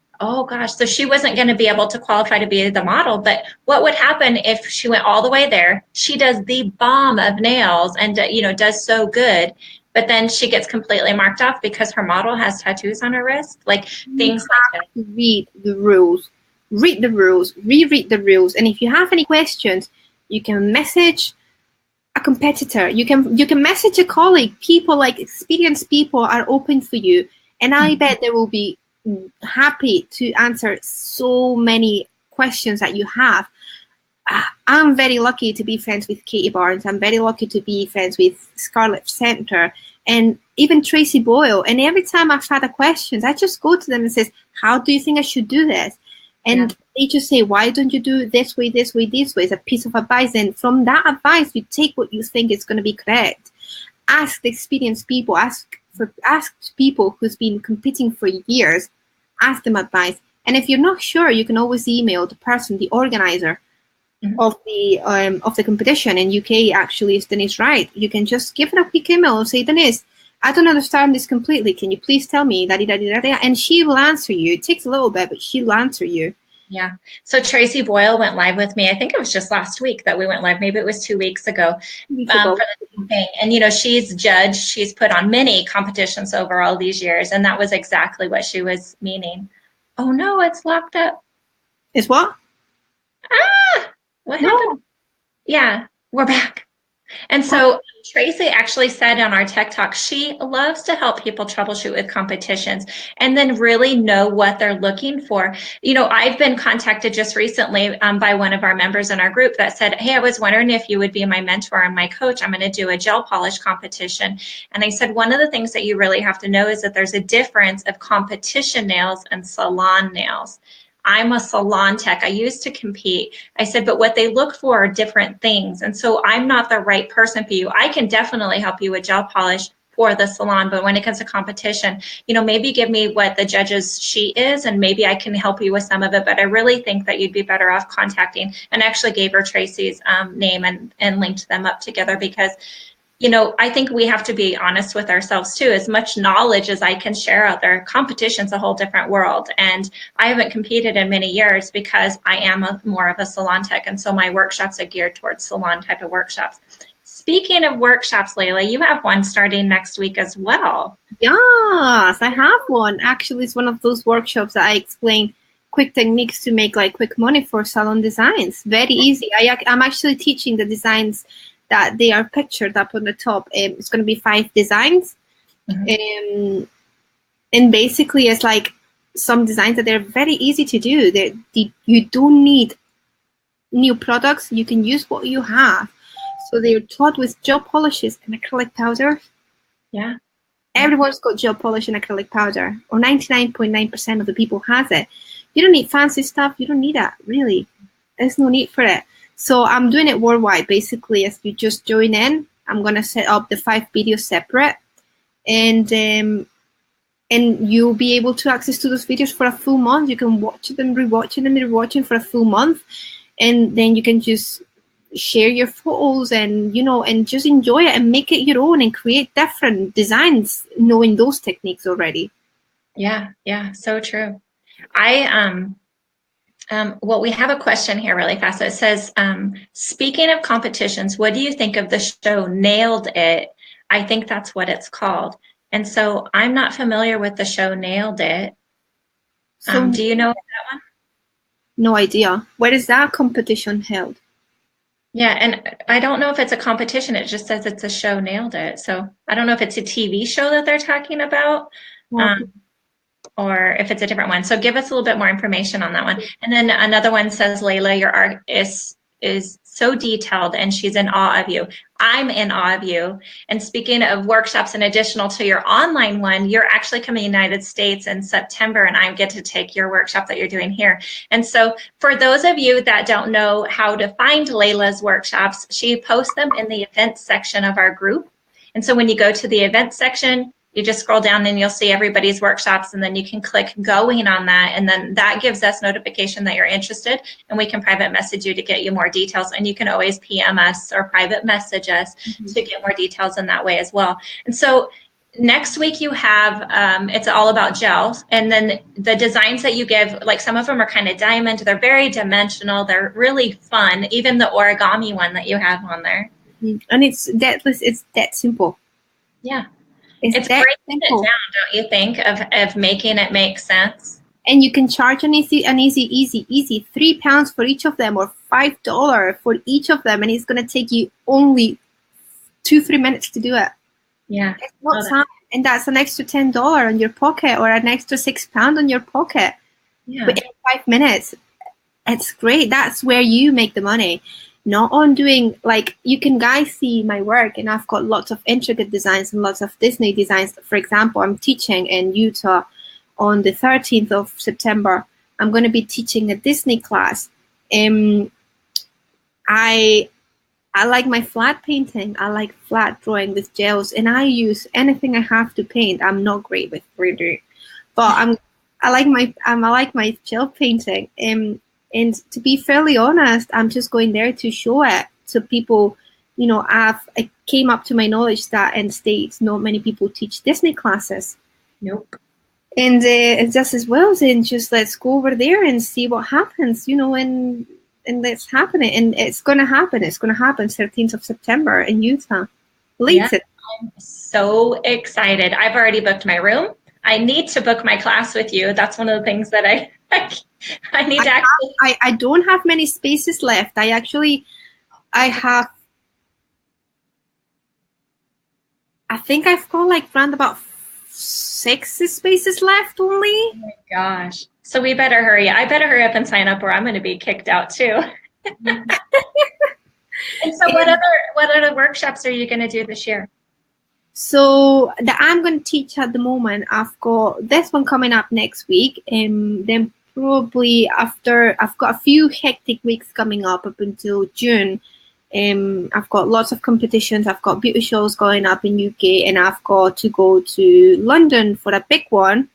so she wasn't going to be able to qualify to be the model. But what would happen if she went all the way there? She does the bomb of nails and, does so good. But then she gets completely marked off because her model has tattoos on her wrist, like things like that. Read the rules, reread the rules. And if you have any questions, you can message a competitor. You can message a colleague. People, like experienced people, are open for you, and I bet they will be happy to answer so many questions that you have. I'm very lucky to be friends with Katie Barnes. I'm very lucky to be friends with Scarlett Center and even Tracy Boyle. And every time I've had a question, I just go to them and says, how do you think I should do this? And they just say, why don't you do it this way, this way, this way? It's a piece of advice. And from that advice, you take what you think is going to be correct. Ask the experienced people, ask people who's been competing for years, ask them advice. And if you're not sure, you can always email the person, the organizer of the competition. In UK, actually, is Denise Wright. You can just give her a quick email and say, Denise, I don't understand this completely. Can you please tell me? And she will answer you. It takes a little bit, but she'll answer you. Yeah. So Tracy Boyle went live with me. I think it was just last week that we went live. Maybe it was 2 weeks ago for the same thing. And, you know, she's judged. She's put on many competitions over all these years. And that was exactly what she was meaning. Oh, no, it's locked up. It's what? What happened? Yeah, we're back. And so Tracy actually said on our Tech Talk, she loves to help people troubleshoot with competitions and then really know what they're looking for. You know, I've been contacted just recently by one of our members in our group that said, hey, I was wondering if you would be my mentor and my coach. I'm going to do a gel polish competition. And I said, one of the things that you really have to know is that there's a difference of competition nails and salon nails. I'm a salon tech. I used to compete. I said, but what they look for are different things. And so I'm not the right person for you. I can definitely help you with gel polish for the salon, but when it comes to competition, you know, maybe give me what the judge's sheet is and maybe I can help you with some of it. But I really think that you'd be better off contacting, and actually gave her Tracy's name and linked them up together, because you know, I think we have to be honest with ourselves too. As much knowledge as I can share out there, competition's a whole different world. And I haven't competed in many years because I am more of a salon tech. And so my workshops are geared towards salon type of workshops. Speaking of workshops, Leila, you have one starting next week as well. Yes, I have one. Actually, it's one of those workshops that I explain quick techniques to make like quick money for salon designs. Very easy. I'm actually teaching the designs that they are pictured up on the top. It's going to be 5 designs. And basically it's like some designs that they're very easy to do. You don't need new products. You can use what you have. So they're taught with gel polishes and acrylic powder. Yeah. Everyone's got gel polish and acrylic powder, or 99.9% of the people has it. You don't need fancy stuff. You don't need that, really. There's no need for it. So I'm doing it worldwide. Basically, as you just join in, I'm going to set up the 5 videos separate, and you'll be able to access to those videos for a full month. You can watch them, rewatching for a full month, and then you can just share your photos and, you know, and just enjoy it and make it your own and create different designs, knowing those techniques already. Yeah, so true. Well, we have a question here really fast. It says, speaking of competitions, what do you think of the show Nailed It? I think that's what it's called. And so I'm not familiar with the show Nailed It. So, do you know that one? No idea. Where is that competition held? Yeah, and I don't know if it's a competition. It just says it's a show Nailed It. So I don't know if it's a TV show that they're talking about. Or if it's a different one. So give us a little bit more information on that one. And then another one says, Leila, your art is so detailed and she's in awe of you. I'm in awe of you. And speaking of workshops, in additional to your online one, you're actually coming to the United States in September, and I get to take your workshop that you're doing here. And so for those of you that don't know how to find Leila's workshops, she posts them in the events section of our group. And so when you go to the events section, you just scroll down and you'll see everybody's workshops, and then you can click going on that, and then that gives us notification that you're interested, and we can private message you to get you more details. And you can always PM us or private message us to get more details in that way as well. And so next week you have, it's all about gels, and then the designs that you give, like some of them are kind of diamond, they're very dimensional, they're really fun, even the origami one that you have on there. And it's that simple. Yeah. It's breaking it down, don't you think, of making it make sense? And you can charge an easy £3 for each of them, or $5 for each of them, and it's going to take you only 2-3 minutes to do it. Yeah. It's not time, and that's an extra $10 on your pocket or an extra £6 on your pocket. Yeah. But in 5 minutes, it's great. That's where you make the money, not on doing, like, you can guys see my work, and I've got lots of intricate designs and lots of Disney designs. For example, I'm teaching in Utah on the 13th of September. I'm going to be teaching a Disney class. I like my flat painting. I like flat drawing with gels, and I use anything I have to paint. I'm not great with 3D, but I like my gel painting. And to be fairly honest, I'm just going there to show it to people. You know, I came up to my knowledge that in the States, not many people teach Disney classes. Nope. And it's just as well, then just let's go over there and see what happens, you know, and it's happening, and it's going to happen. It's going to happen 13th of September in Utah. Yeah, I'm so excited. I've already booked my room. I need to book my class with you. That's one of the things that I need to actually. I don't have many spaces left. I think I've got like around about 6 spaces left only. Oh my gosh. So we better hurry. I better hurry up and sign up, or I'm going to be kicked out too. And so what other workshops are you going to do this year? So that I'm going to teach at the moment, I've got this one coming up next week, and then probably after, I've got a few hectic weeks coming up until June. I've got lots of competitions. I've got beauty shows going up in UK, and I've got to go to London for a big one.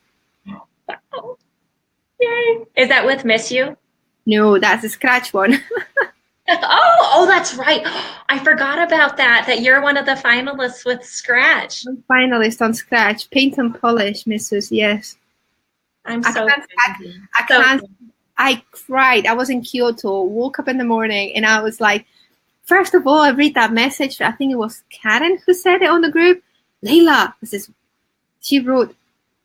Wow. Yay! Is that with MissU? No, that's a Scratch one. Oh, that's right. I forgot about that. That you're one of the finalists with Scratch. I'm finalist on Scratch, paint and polish, MissU. Yes. I'm so. I cried. I was in Kyoto. Woke up in the morning, and I was like, first of all, I read that message. I think it was Karen who said it on the group. Leila, she wrote,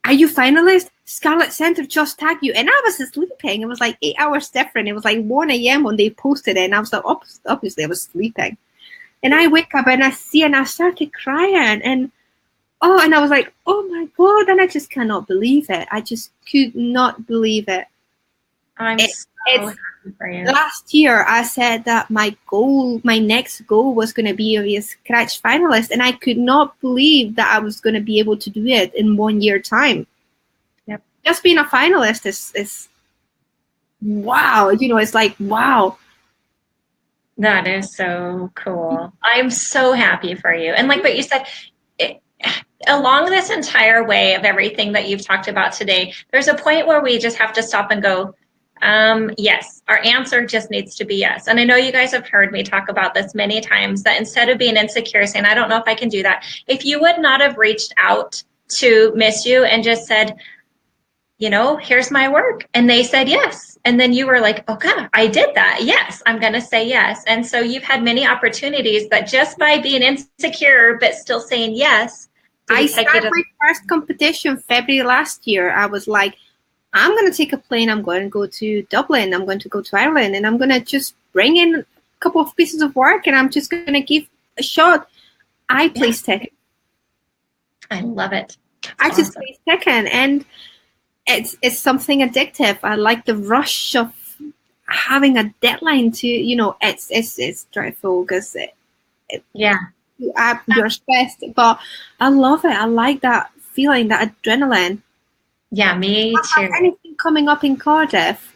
"Are you finalist? Scarlet Center just tagged you." And I was sleeping. It was like 8 hours different. It was like 1 a.m. when they posted it. And I was like, obviously I was sleeping. And I wake up and I see, and I started crying. And I was like, oh my God. And I just cannot believe it. I just could not believe it. I'm so happy for you. Last year, I said that my next goal was going to be a Scratch finalist. And I could not believe that I was going to be able to do it in 1 year time. Yep. Just being a finalist is wow. You know, it's like, wow. That is so cool. I'm so happy for you. And like what you said, along this entire way of everything that you've talked about today, there's a point where we just have to stop and go, yes, our answer just needs to be yes. And I know you guys have heard me talk about this many times, that instead of being insecure, saying, I don't know if I can do that, if you would not have reached out to MissU and just said, you know, here's my work, and they said yes, and then you were like, okay, I did that. Yes, I'm going to say yes. And so you've had many opportunities that just by being insecure but still saying yes. I started my first competition February last year. I was like, I'm going to take a plane. I'm going to go to Dublin. I'm going to go to Ireland, and I'm going to just bring in a couple of pieces of work, and I'm just going to give a shot. I placed second. I love it. I just placed second, and it's something addictive. I like the rush of having a deadline to, you know, it's dreadful because you're stressed, but I love it. I like that feeling, that adrenaline. Yeah, me too. Anything coming up in Cardiff?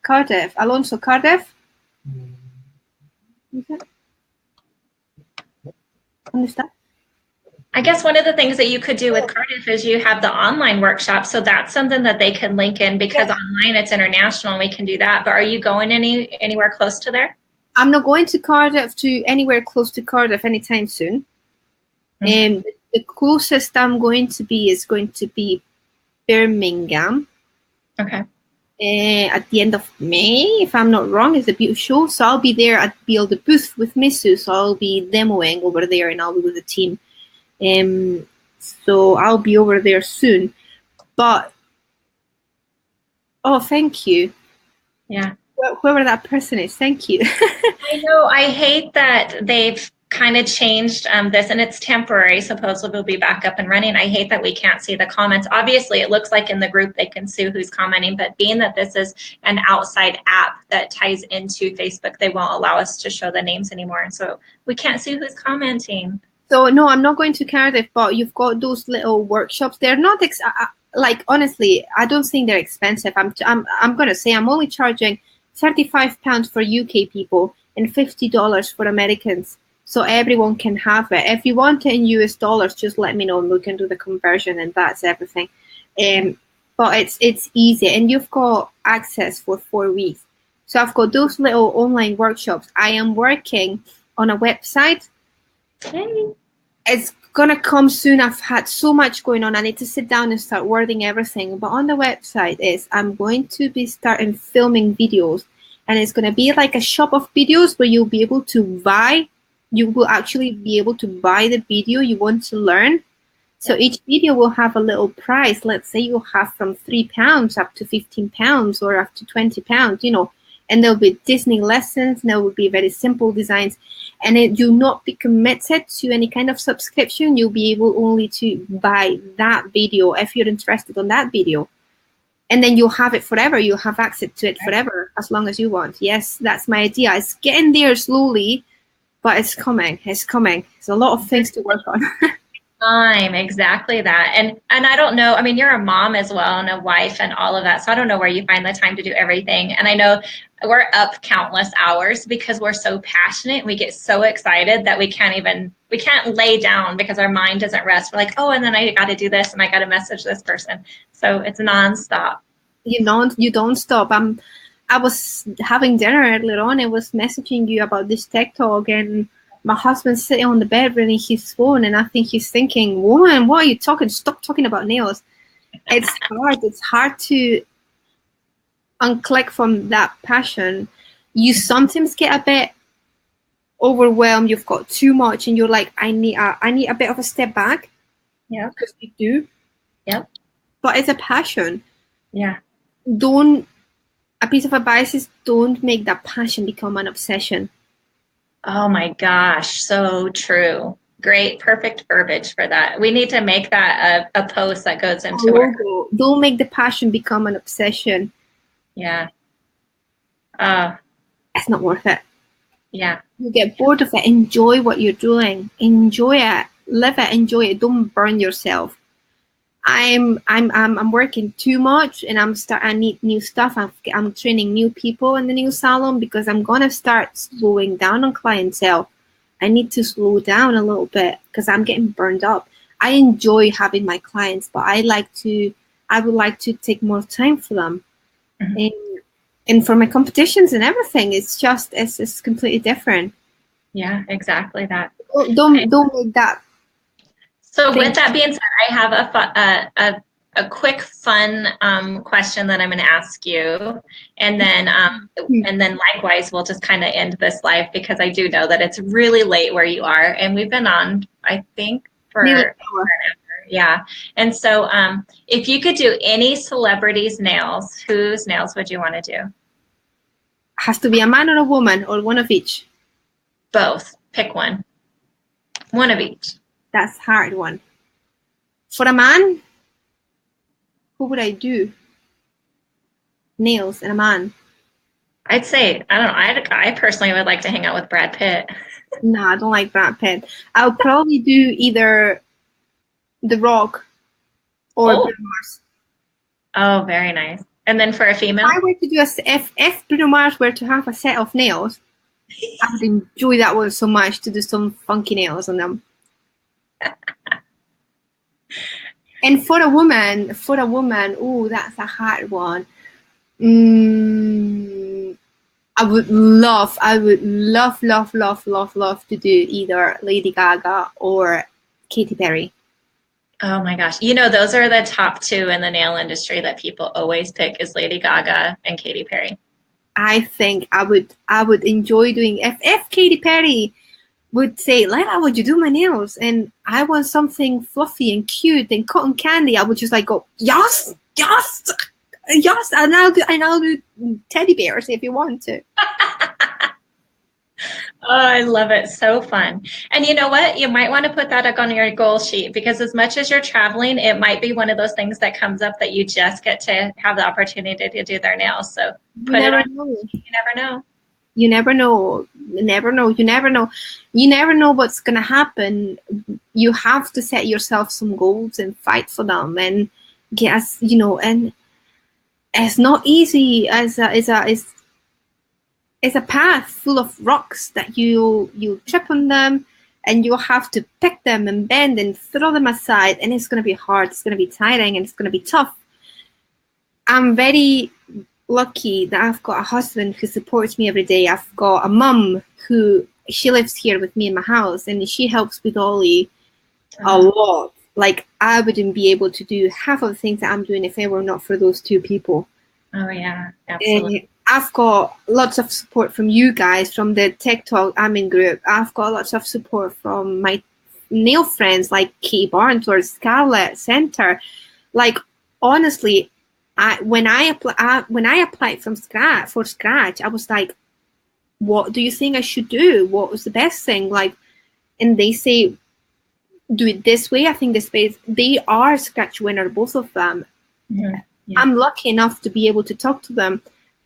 Alonso, Cardiff? Understand? I guess one of the things that you could do with Cardiff is you have the online workshop. So that's something that they can link in, because online it's international and we can do that. But are you going anywhere close to there? I'm not going to Cardiff, to anywhere close to Cardiff anytime soon. And the closest I'm going to be is going to be Birmingham. Okay. At the end of May, if I'm not wrong, is the beauty show. So I'll be there at the booth with MissU. So I'll be demoing over there, and I'll be with the team. So I'll be over there soon. But thank you. Yeah. Whoever that person is, thank you. I know. I hate that they've kind of changed this, and it's temporary. Supposedly we'll be back up and running. I hate that we can't see the comments. Obviously, it looks like in the group they can see who's commenting, but being that this is an outside app that ties into Facebook, they won't allow us to show the names anymore, and so we can't see who's commenting. So no, I'm not going to Cardiff, but you've got those little workshops. They're not like, honestly, I don't think they're expensive. I'm gonna say I'm only charging £35 for UK people and $50 for Americans, so everyone can have it. If you want it in US dollars, just let me know and we can do the conversion, and that's everything. But it's easy, and you've got access for 4 weeks. So I've got those little online workshops. I am working on a website. Hey. It's gonna come soon. I've had so much going on. I need to sit down and start wording everything. But on the website I'm going to be starting filming videos, and it's gonna be like a shop of videos where you'll be able to buy. You will actually be able to buy the video you want to learn. So each video will have a little price. Let's say you'll have from £3 up to £15 or up to £20, you know. And there'll be Disney lessons, and there will be very simple designs. And you'll not be committed to any kind of subscription. You'll be able only to buy that video if you're interested on that video. And then you'll have it forever. You'll have access to it forever, as long as you want. Yes, that's my idea. It's getting there slowly, but it's coming. It's coming. There's a lot of things to work on. Time, exactly that. And I don't know, I mean, you're a mom as well and a wife and all of that, so I don't know where you find the time to do everything. And I know we're up countless hours because we're so passionate. We get so excited that we can't lay down because our mind doesn't rest. We're like, oh, and then I got to do this and I got to message this person. So it's nonstop. You don't stop. I was having dinner earlier on. I was messaging you about this TikTok, and my husband's sitting on the bed reading his phone, and I think he's thinking, woman, what are you talking? Stop talking about nails. It's hard. It's hard to unclick from that passion. You sometimes get a bit overwhelmed. You've got too much, and you're like, I need a bit of a step back. Yeah. Because you do. Yeah. But it's a passion. Yeah. A piece of advice is don't make that passion become an obsession. Oh my gosh, so true. Great, perfect verbiage for that. We need to make that a post that goes into our... Don't make the passion become an obsession. Yeah. It's not worth it. Yeah. You get bored of it. Enjoy what you're doing. Enjoy it. Live it. Enjoy it. Don't burn yourself. I'm working too much, and I need new stuff. I'm training new people in the new salon because I'm gonna start slowing down on clientele. I need to slow down a little bit because I'm getting burned up. I enjoy having my clients, but I would like to take more time for them. Mm-hmm. And for my competitions and everything, it's completely different. Yeah, exactly that. Don't make that. So with that being said, I have a quick fun question that I'm going to ask you, and then likewise we'll just kind of end this live because I do know that it's really late where you are, and we've been on, I think, for an hour. Yeah. And so if you could do any celebrity's nails, whose nails would you want to do? Has to be a man or a woman, or one of each? Both. Pick one. One of each. That's a hard one. For a man, who would I do? Nails and a man. I'd say, I don't know, I personally would like to hang out with Brad Pitt. No, I don't like Brad Pitt. I'll probably do either The Rock or Bruno Mars. Oh, very nice. And then for a female? If I were to do if Bruno Mars were to have a set of nails, I would enjoy that one so much, to do some funky nails on them. And for a woman, oh, that's a hard one. I would love to do either Lady Gaga or Katy Perry. Oh my gosh. You know, those are the top two in the nail industry that people always pick, is Lady Gaga and Katy Perry. I think I would enjoy doing, if Katy Perry would say, Leila, would you do my nails? And I want something fluffy and cute and cotton candy, I would just like go, yes, and I'll do teddy bears if you want to. I love it. So fun. And you know what? You might want to put that up on your goal sheet because as much as you're traveling, it might be one of those things that comes up that you just get to have the opportunity to do their nails. So You put it never on. know. You never know. You never know. You never know. You never know. You never know what's gonna happen. You have to set yourself some goals and fight for them. And guess and it's not easy as a path full of rocks that you trip on them, and you'll have to pick them and bend and throw them aside, and it's gonna be hard. It's gonna be tiring, and it's gonna be tough. I'm very lucky that I've got a husband who supports me every day. I've got a mum who she lives here with me in my house, and she helps with Ollie a lot. Like I wouldn't be able to do half of the things that I'm doing if it were not for those two people. Oh yeah, absolutely. And I've got lots of support from you guys, from the TikTok admin group. I've got lots of support from my nail friends like Katie Barnes or Scarlett Center. Like honestly, when I applied for scratch, I was like, what do you think I should do? What was the best thing? Like, and they say, do it this way. I think this way. They are scratch winner, both of them. Mm-hmm. Yeah. I'm lucky enough to be able to talk to them.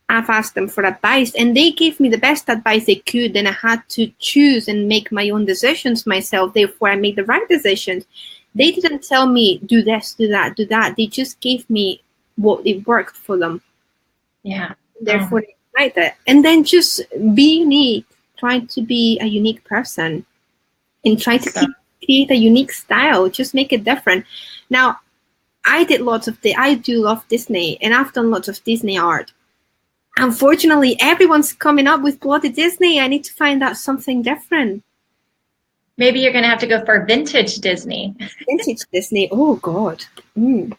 I've asked them for advice, and they gave me the best advice they could. And I had to choose and make my own decisions myself. Therefore, I made the right decisions. They didn't tell me, do this, do that, do that. They just gave me what it worked for them. Yeah. Therefore, they tried it. And then just be unique. Try to be a unique person and try to create a unique style. Just make it different. Now, I do love Disney, and I've done lots of Disney art. Unfortunately, everyone's coming up with bloody Disney. I need to find out something different. Maybe you're going to have to go for vintage Disney. Vintage Disney. Oh God. I don't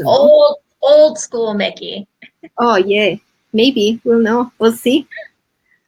know. Old school Mickey. Oh yeah. Maybe we'll know. We'll see.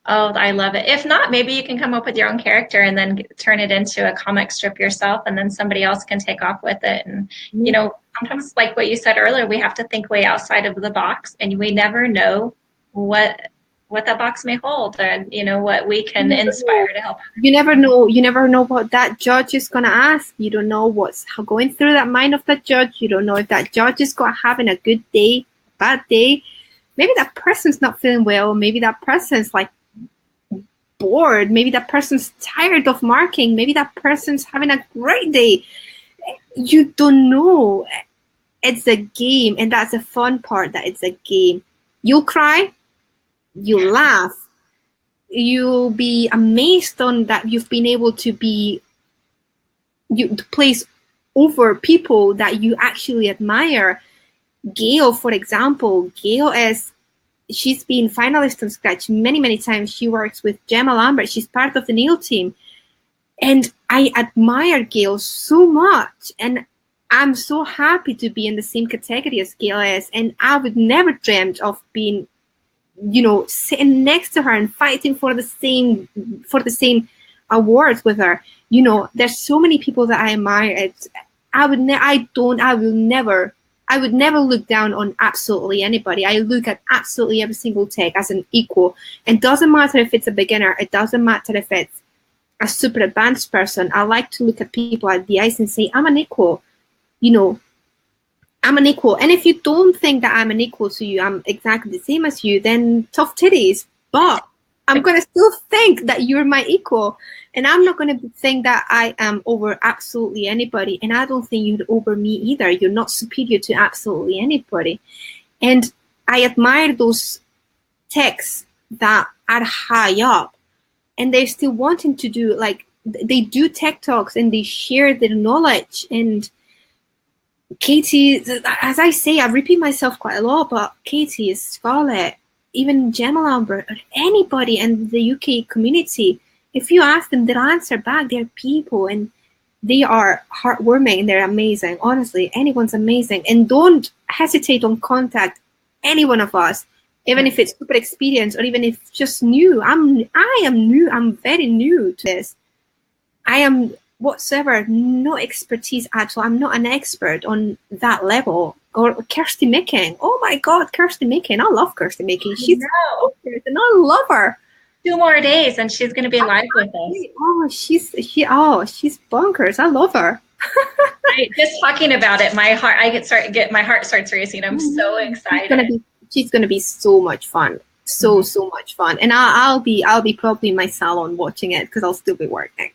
Oh, I love it. If not, maybe you can come up with your own character and then turn it into a comic strip yourself, and then somebody else can take off with it. And sometimes, like what you said earlier, we have to think way outside of the box, and we never know what that box may hold, and what we can inspire to help. You never know what that judge is gonna ask. You don't know what's going through that mind of that judge. You don't know if that judge is having a good day, bad day. Maybe that person's not feeling well. Maybe that person's like bored. Maybe that person's tired of marking. Maybe that person's having a great day. You don't know. It's a game, and that's the fun part, that it's a game. You'll cry, you'll laugh, you'll be amazed on that you've been able to place over people that you actually admire. Gail, for example, she's been finalist on Scratch many times. She works with Gemma Lambert. She's part of the nail team. And I admire Gail so much. And I'm so happy to be in the same category as Gail is. And I would never dreamt of being, sitting next to her and fighting for the same awards with her. There's so many people that I admire. I would never look down on absolutely anybody. I look at absolutely every single tech as an equal. It doesn't matter if it's a beginner. It doesn't matter if it's a super advanced person. I like to look at people at the eyes and say, I'm an equal. I'm an equal. And if you don't think that I'm an equal to you, I'm exactly the same as you, then tough titties. But I'm going to still think that you're my equal. And I'm not going to think that I am over absolutely anybody. And I don't think you're over me either. You're not superior to absolutely anybody. And I admire those techs that are high up, and they're still wanting to do, like, they do tech talks and they share their knowledge. And Katie, as I say, I repeat myself quite a lot, but Katie, Scarlett, even Gemma Lambert, or anybody in the UK community, if you ask them, they'll answer back. They're people, and they are heartwarming, and they're amazing. Honestly, anyone's amazing. And don't hesitate on contact any one of us, even if it's super experienced or even if just new. I am new. I'm very new to this. I am whatsoever, no expertise at all. I'm not an expert on that level. Or Kirsty Micken. Oh my God, Kirsty Micken. I love Kirsty Micken. She's so good, and I love her. 2 more days and she's going to be live with us. Oh, she's bonkers. I love her. Just talking about it, my heart starts racing. I'm so excited. She's gonna be so much fun. So much fun. And I'll be probably in my salon watching it because I'll still be working.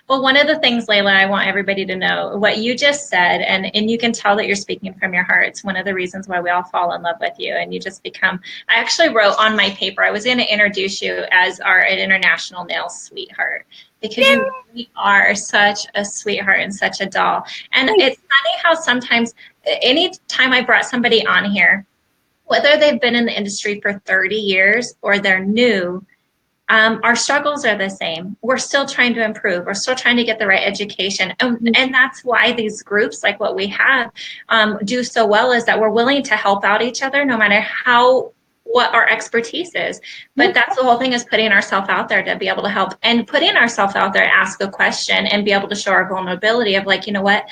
Well, one of the things, Leila, I want everybody to know, what you just said, and you can tell that you're speaking from your heart. It's one of the reasons why we all fall in love with you. And you just become, I actually wrote on my paper, I was going to introduce you as our international nail sweetheart, because you really are such a sweetheart and such a doll. And it's funny how sometimes, any time I brought somebody on here, whether they've been in the industry for 30 years or they're new, our struggles are the same. We're still trying to improve. We're still trying to get the right education. And that's why these groups like what we have do so well, is that we're willing to help out each other no matter what our expertise is. But that's the whole thing, is putting ourselves out there to be able to help, and putting ourselves out there, ask a question and be able to show our vulnerability of like, you know what,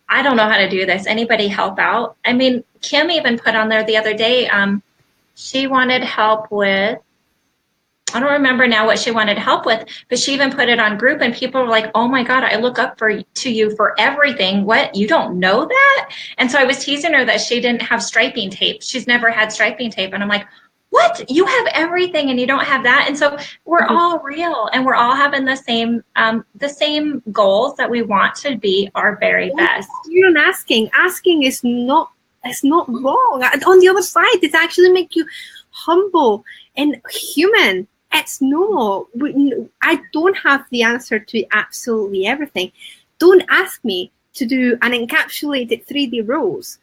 I don't know how to do this. Anybody help out? I mean, Kim even put on there the other day, she wanted help with, I don't remember now what she wanted help with, but she even put it on group and people were like, oh my God, I look up to you for everything. What, you don't know that? And so I was teasing her that she didn't have striping tape. She's never had striping tape. And I'm like, what? You have everything and you don't have that? And so we're all real and we're all having the same goals, that we want to be our very best. You're not asking. Asking is not, it's not wrong. On the other side, it actually makes you humble and human. It's no, I don't have the answer to absolutely everything. Don't ask me to do an encapsulated 3D rose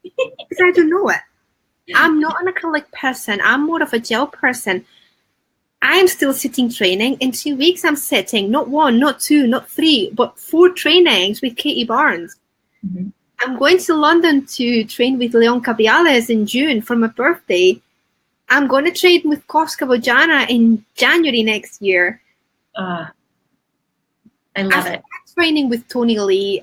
because I don't know it. I'm not an acrylic person. I'm more of a gel person. I'm still sitting training. In 2 weeks, I'm sitting not 1, not 2, not 3, but 4 trainings with Katie Barnes. I'm going to London to train with Leon Cabiales in June for my birthday. I'm going to train with Koska Bojana in January next year. I love it. I'm training with Tony Lee.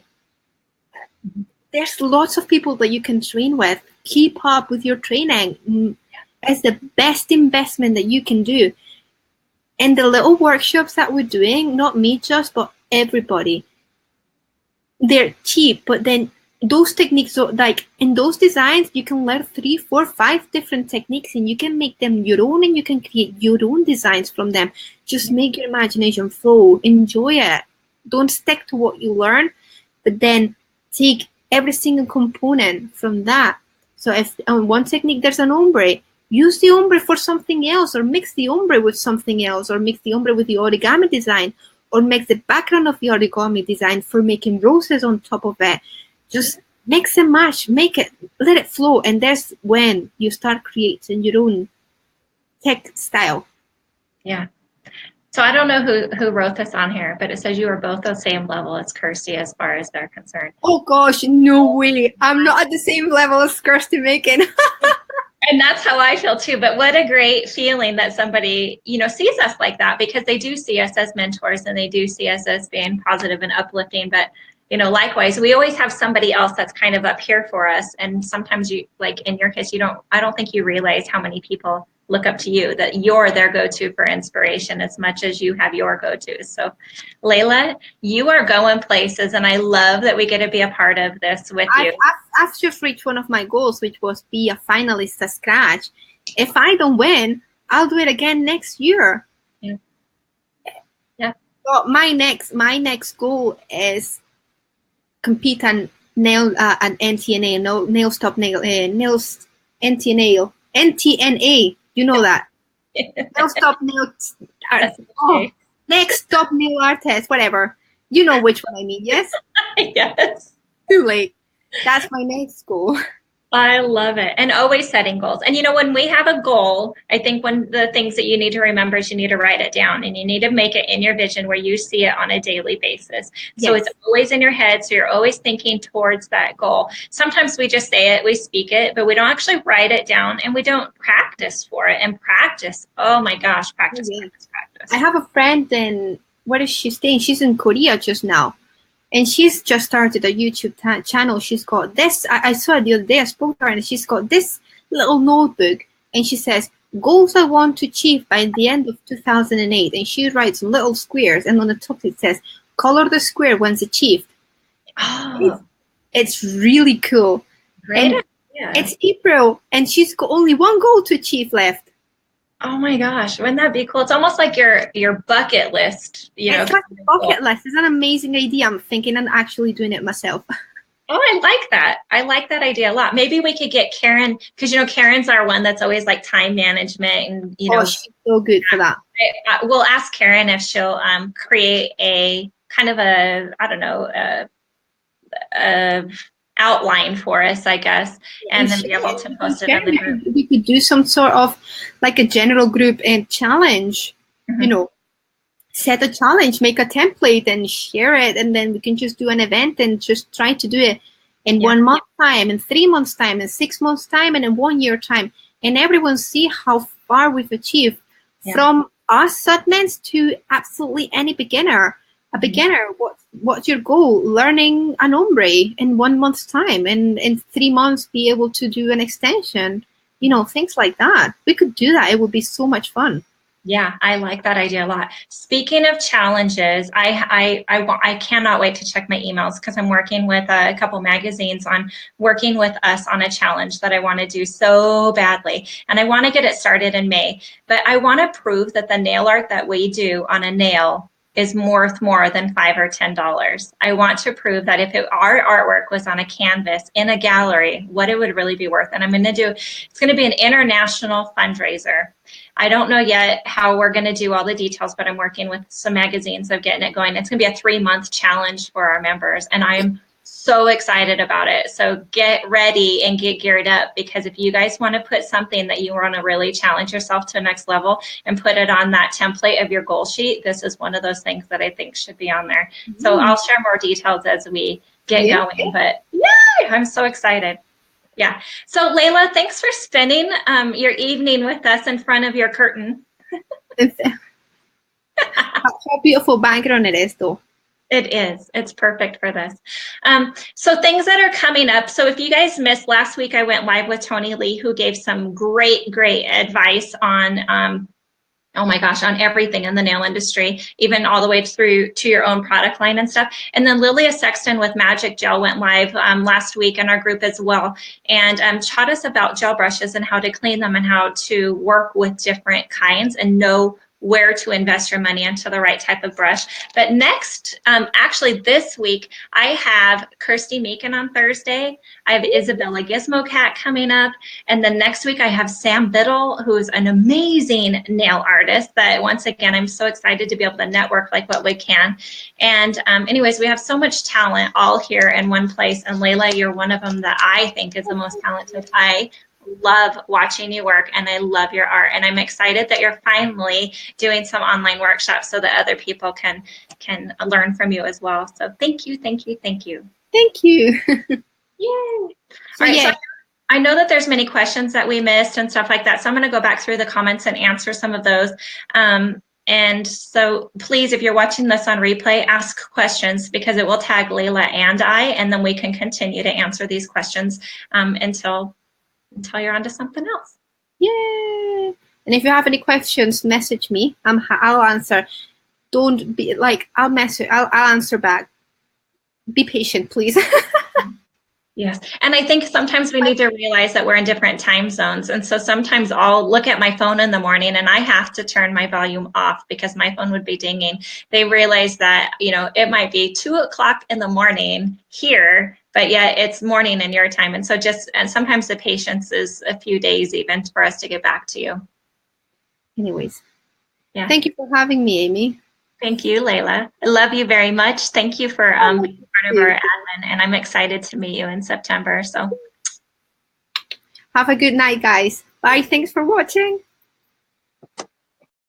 There's lots of people that you can train with. Keep up with your training. It's the best investment that you can do. And the little workshops that we're doing, not me just, but everybody, they're cheap, but then those techniques are like, in those designs, you can learn 3, 4, 5 different techniques and you can make them your own and you can create your own designs from them. Just make your imagination flow. Enjoy it. Don't stick to what you learn, but then take every single component from that. So if on one technique there's an ombre, use the ombre for something else, or mix the ombre with something else, or mix the ombre with the origami design, or make the background of the origami design for making roses on top of it. Just mix and match, make it, let it flow. And that's when you start creating your own tech style. Yeah. So I don't know who wrote this on here, but it says you are both the same level as Kirsty as far as they're concerned. Oh gosh, no way. I'm not at the same level as Kirsty Macon. And that's how I feel too. But what a great feeling that somebody, sees us like that, because they do see us as mentors and they do see us as being positive and uplifting. But likewise, we always have somebody else that's kind of up here for us. And sometimes you, like in your case, I don't think you realize how many people look up to you, that you're their go-to for inspiration as much as you have your go-tos. So Leila, you are going places, and I love that we get to be a part of this with you. I've just reached one of my goals, which was be a finalist at Scratch. If I don't win, I'll do it again next year. Yeah. So my next goal is compete on nail an NTNA, nail stop nail, nails NTNA. You know that. Nail stop nail artist. Oh, next stop nail artist, whatever. You know which one I mean, yes? Yes. Too late. That's my next goal. I love it. And always setting goals. And when we have a goal, I think one of the things that you need to remember is you need to write it down, and you need to make it in your vision where you see it on a daily basis. So It's always in your head. So you're always thinking towards that goal. Sometimes we just say it, we speak it, but we don't actually write it down, and we don't practice for it. And practice, oh my gosh, practice. I have a friend in, where is she staying? She's in Korea just now. And she's just started a YouTube channel. She's got this. I saw it the other day. I spoke to her, and she's got this little notebook. And she says, goals I want to achieve by the end of 2008. And she writes little squares, and on the top it says, color the square once achieved. Oh, It's really cool. great And idea. it's April, and she's got only one goal to achieve left. Oh my gosh, wouldn't that be cool? It's almost like your bucket list, you know. It's like a bucket list. It's an amazing idea. I'm thinking and actually doing it myself. Oh, I like that. I like that idea a lot. Maybe we could get Karen, because you know Karen's our one that's always like time management, and you know, She's so good for that. we'll ask Karen if she'll create a kind of a, I don't know, a outline for us, I guess, and then be able to post it in the group. We could do some sort of like a general group and challenge, you know, set a challenge, make a template and share it, and then we can just do an event and just try to do it in 1 month time, in 3 months time, in 6 months time, and in 1 year time, and everyone see how far we've achieved from us admins to absolutely any beginner. A beginner, what's your goal? Learning an ombre in 1 month's time, and in 3 months be able to do an extension, you know, things like that. We could do that. It would be so much fun. Yeah, I like that idea a lot. Speaking of challenges, I cannot wait to check my emails because I'm working with a couple magazines on working with us on a challenge that I want to do so badly. And I want to get it started in May. But I want to prove that the nail art that we do on a nail is worth more than $5 or $10. I want to prove that if our artwork was on a canvas in a gallery, what it would really be worth. And it's going to be an international fundraiser. I don't know yet how we're going to do all the details, but I'm working with some magazines of getting it going. It's going to be a 3-month challenge for our members, and I'm so excited about it. So get ready and get geared up, because if you guys want to put something that you want to really challenge yourself to the next level and put it on that template of your goal sheet, this is one of those things that I think should be on there. So I'll share more details as we get going, but yay, I'm so excited. Yeah. So Leila, thanks for spending your evening with us in front of your curtain. How beautiful background it is, though. It is. It's perfect for this. So things that are coming up. So if you guys missed last week, I went live with Tony Lee, who gave some great advice on oh my gosh, on everything in the nail industry, even all the way through to your own product line and stuff. And then Lilia Sexton with Magic Gel went live last week in our group as well, and taught us about gel brushes and how to clean them and how to work with different kinds and know where to invest your money into the right type of brush. But next, actually this week, I have Kirsty Meakin on Thursday. I have Isabella Gizmo Cat coming up. And then next week, I have Sam Biddle, who's an amazing nail artist that, once again, I'm so excited to be able to network like what we can. And anyways, we have so much talent all here in one place. And Leila, you're one of them that I think is the most talented. I love watching you work, and I love your art, and I'm excited that you're finally doing some online workshops so that other people can learn from you as well. So thank you. Thank you. Yay. So I know that there's many questions that we missed and stuff like that, so I'm going to go back through the comments and answer some of those. And so please, if you're watching this on replay, ask questions, because it will tag Leila and I, and then we can continue to answer these questions until you're onto something else. Yay! And if you have any questions, message me. I'll answer. Don't be like, I'll answer back. Be patient, please. Yes. And I think sometimes we need to realize that we're in different time zones. And so sometimes I'll look at my phone in the morning and I have to turn my volume off because my phone would be dinging. They realize that, you know, it might be 2 o'clock in the morning here, but yet it's morning in your time. And so and sometimes the patience is a few days even for us to get back to you. Anyways. Yeah. Thank you for having me, Amy. Thank you, Leila. I love you very much. Thank you for being part of our admin, and I'm excited to meet you in September. So have a good night, guys. Bye. Thanks for watching.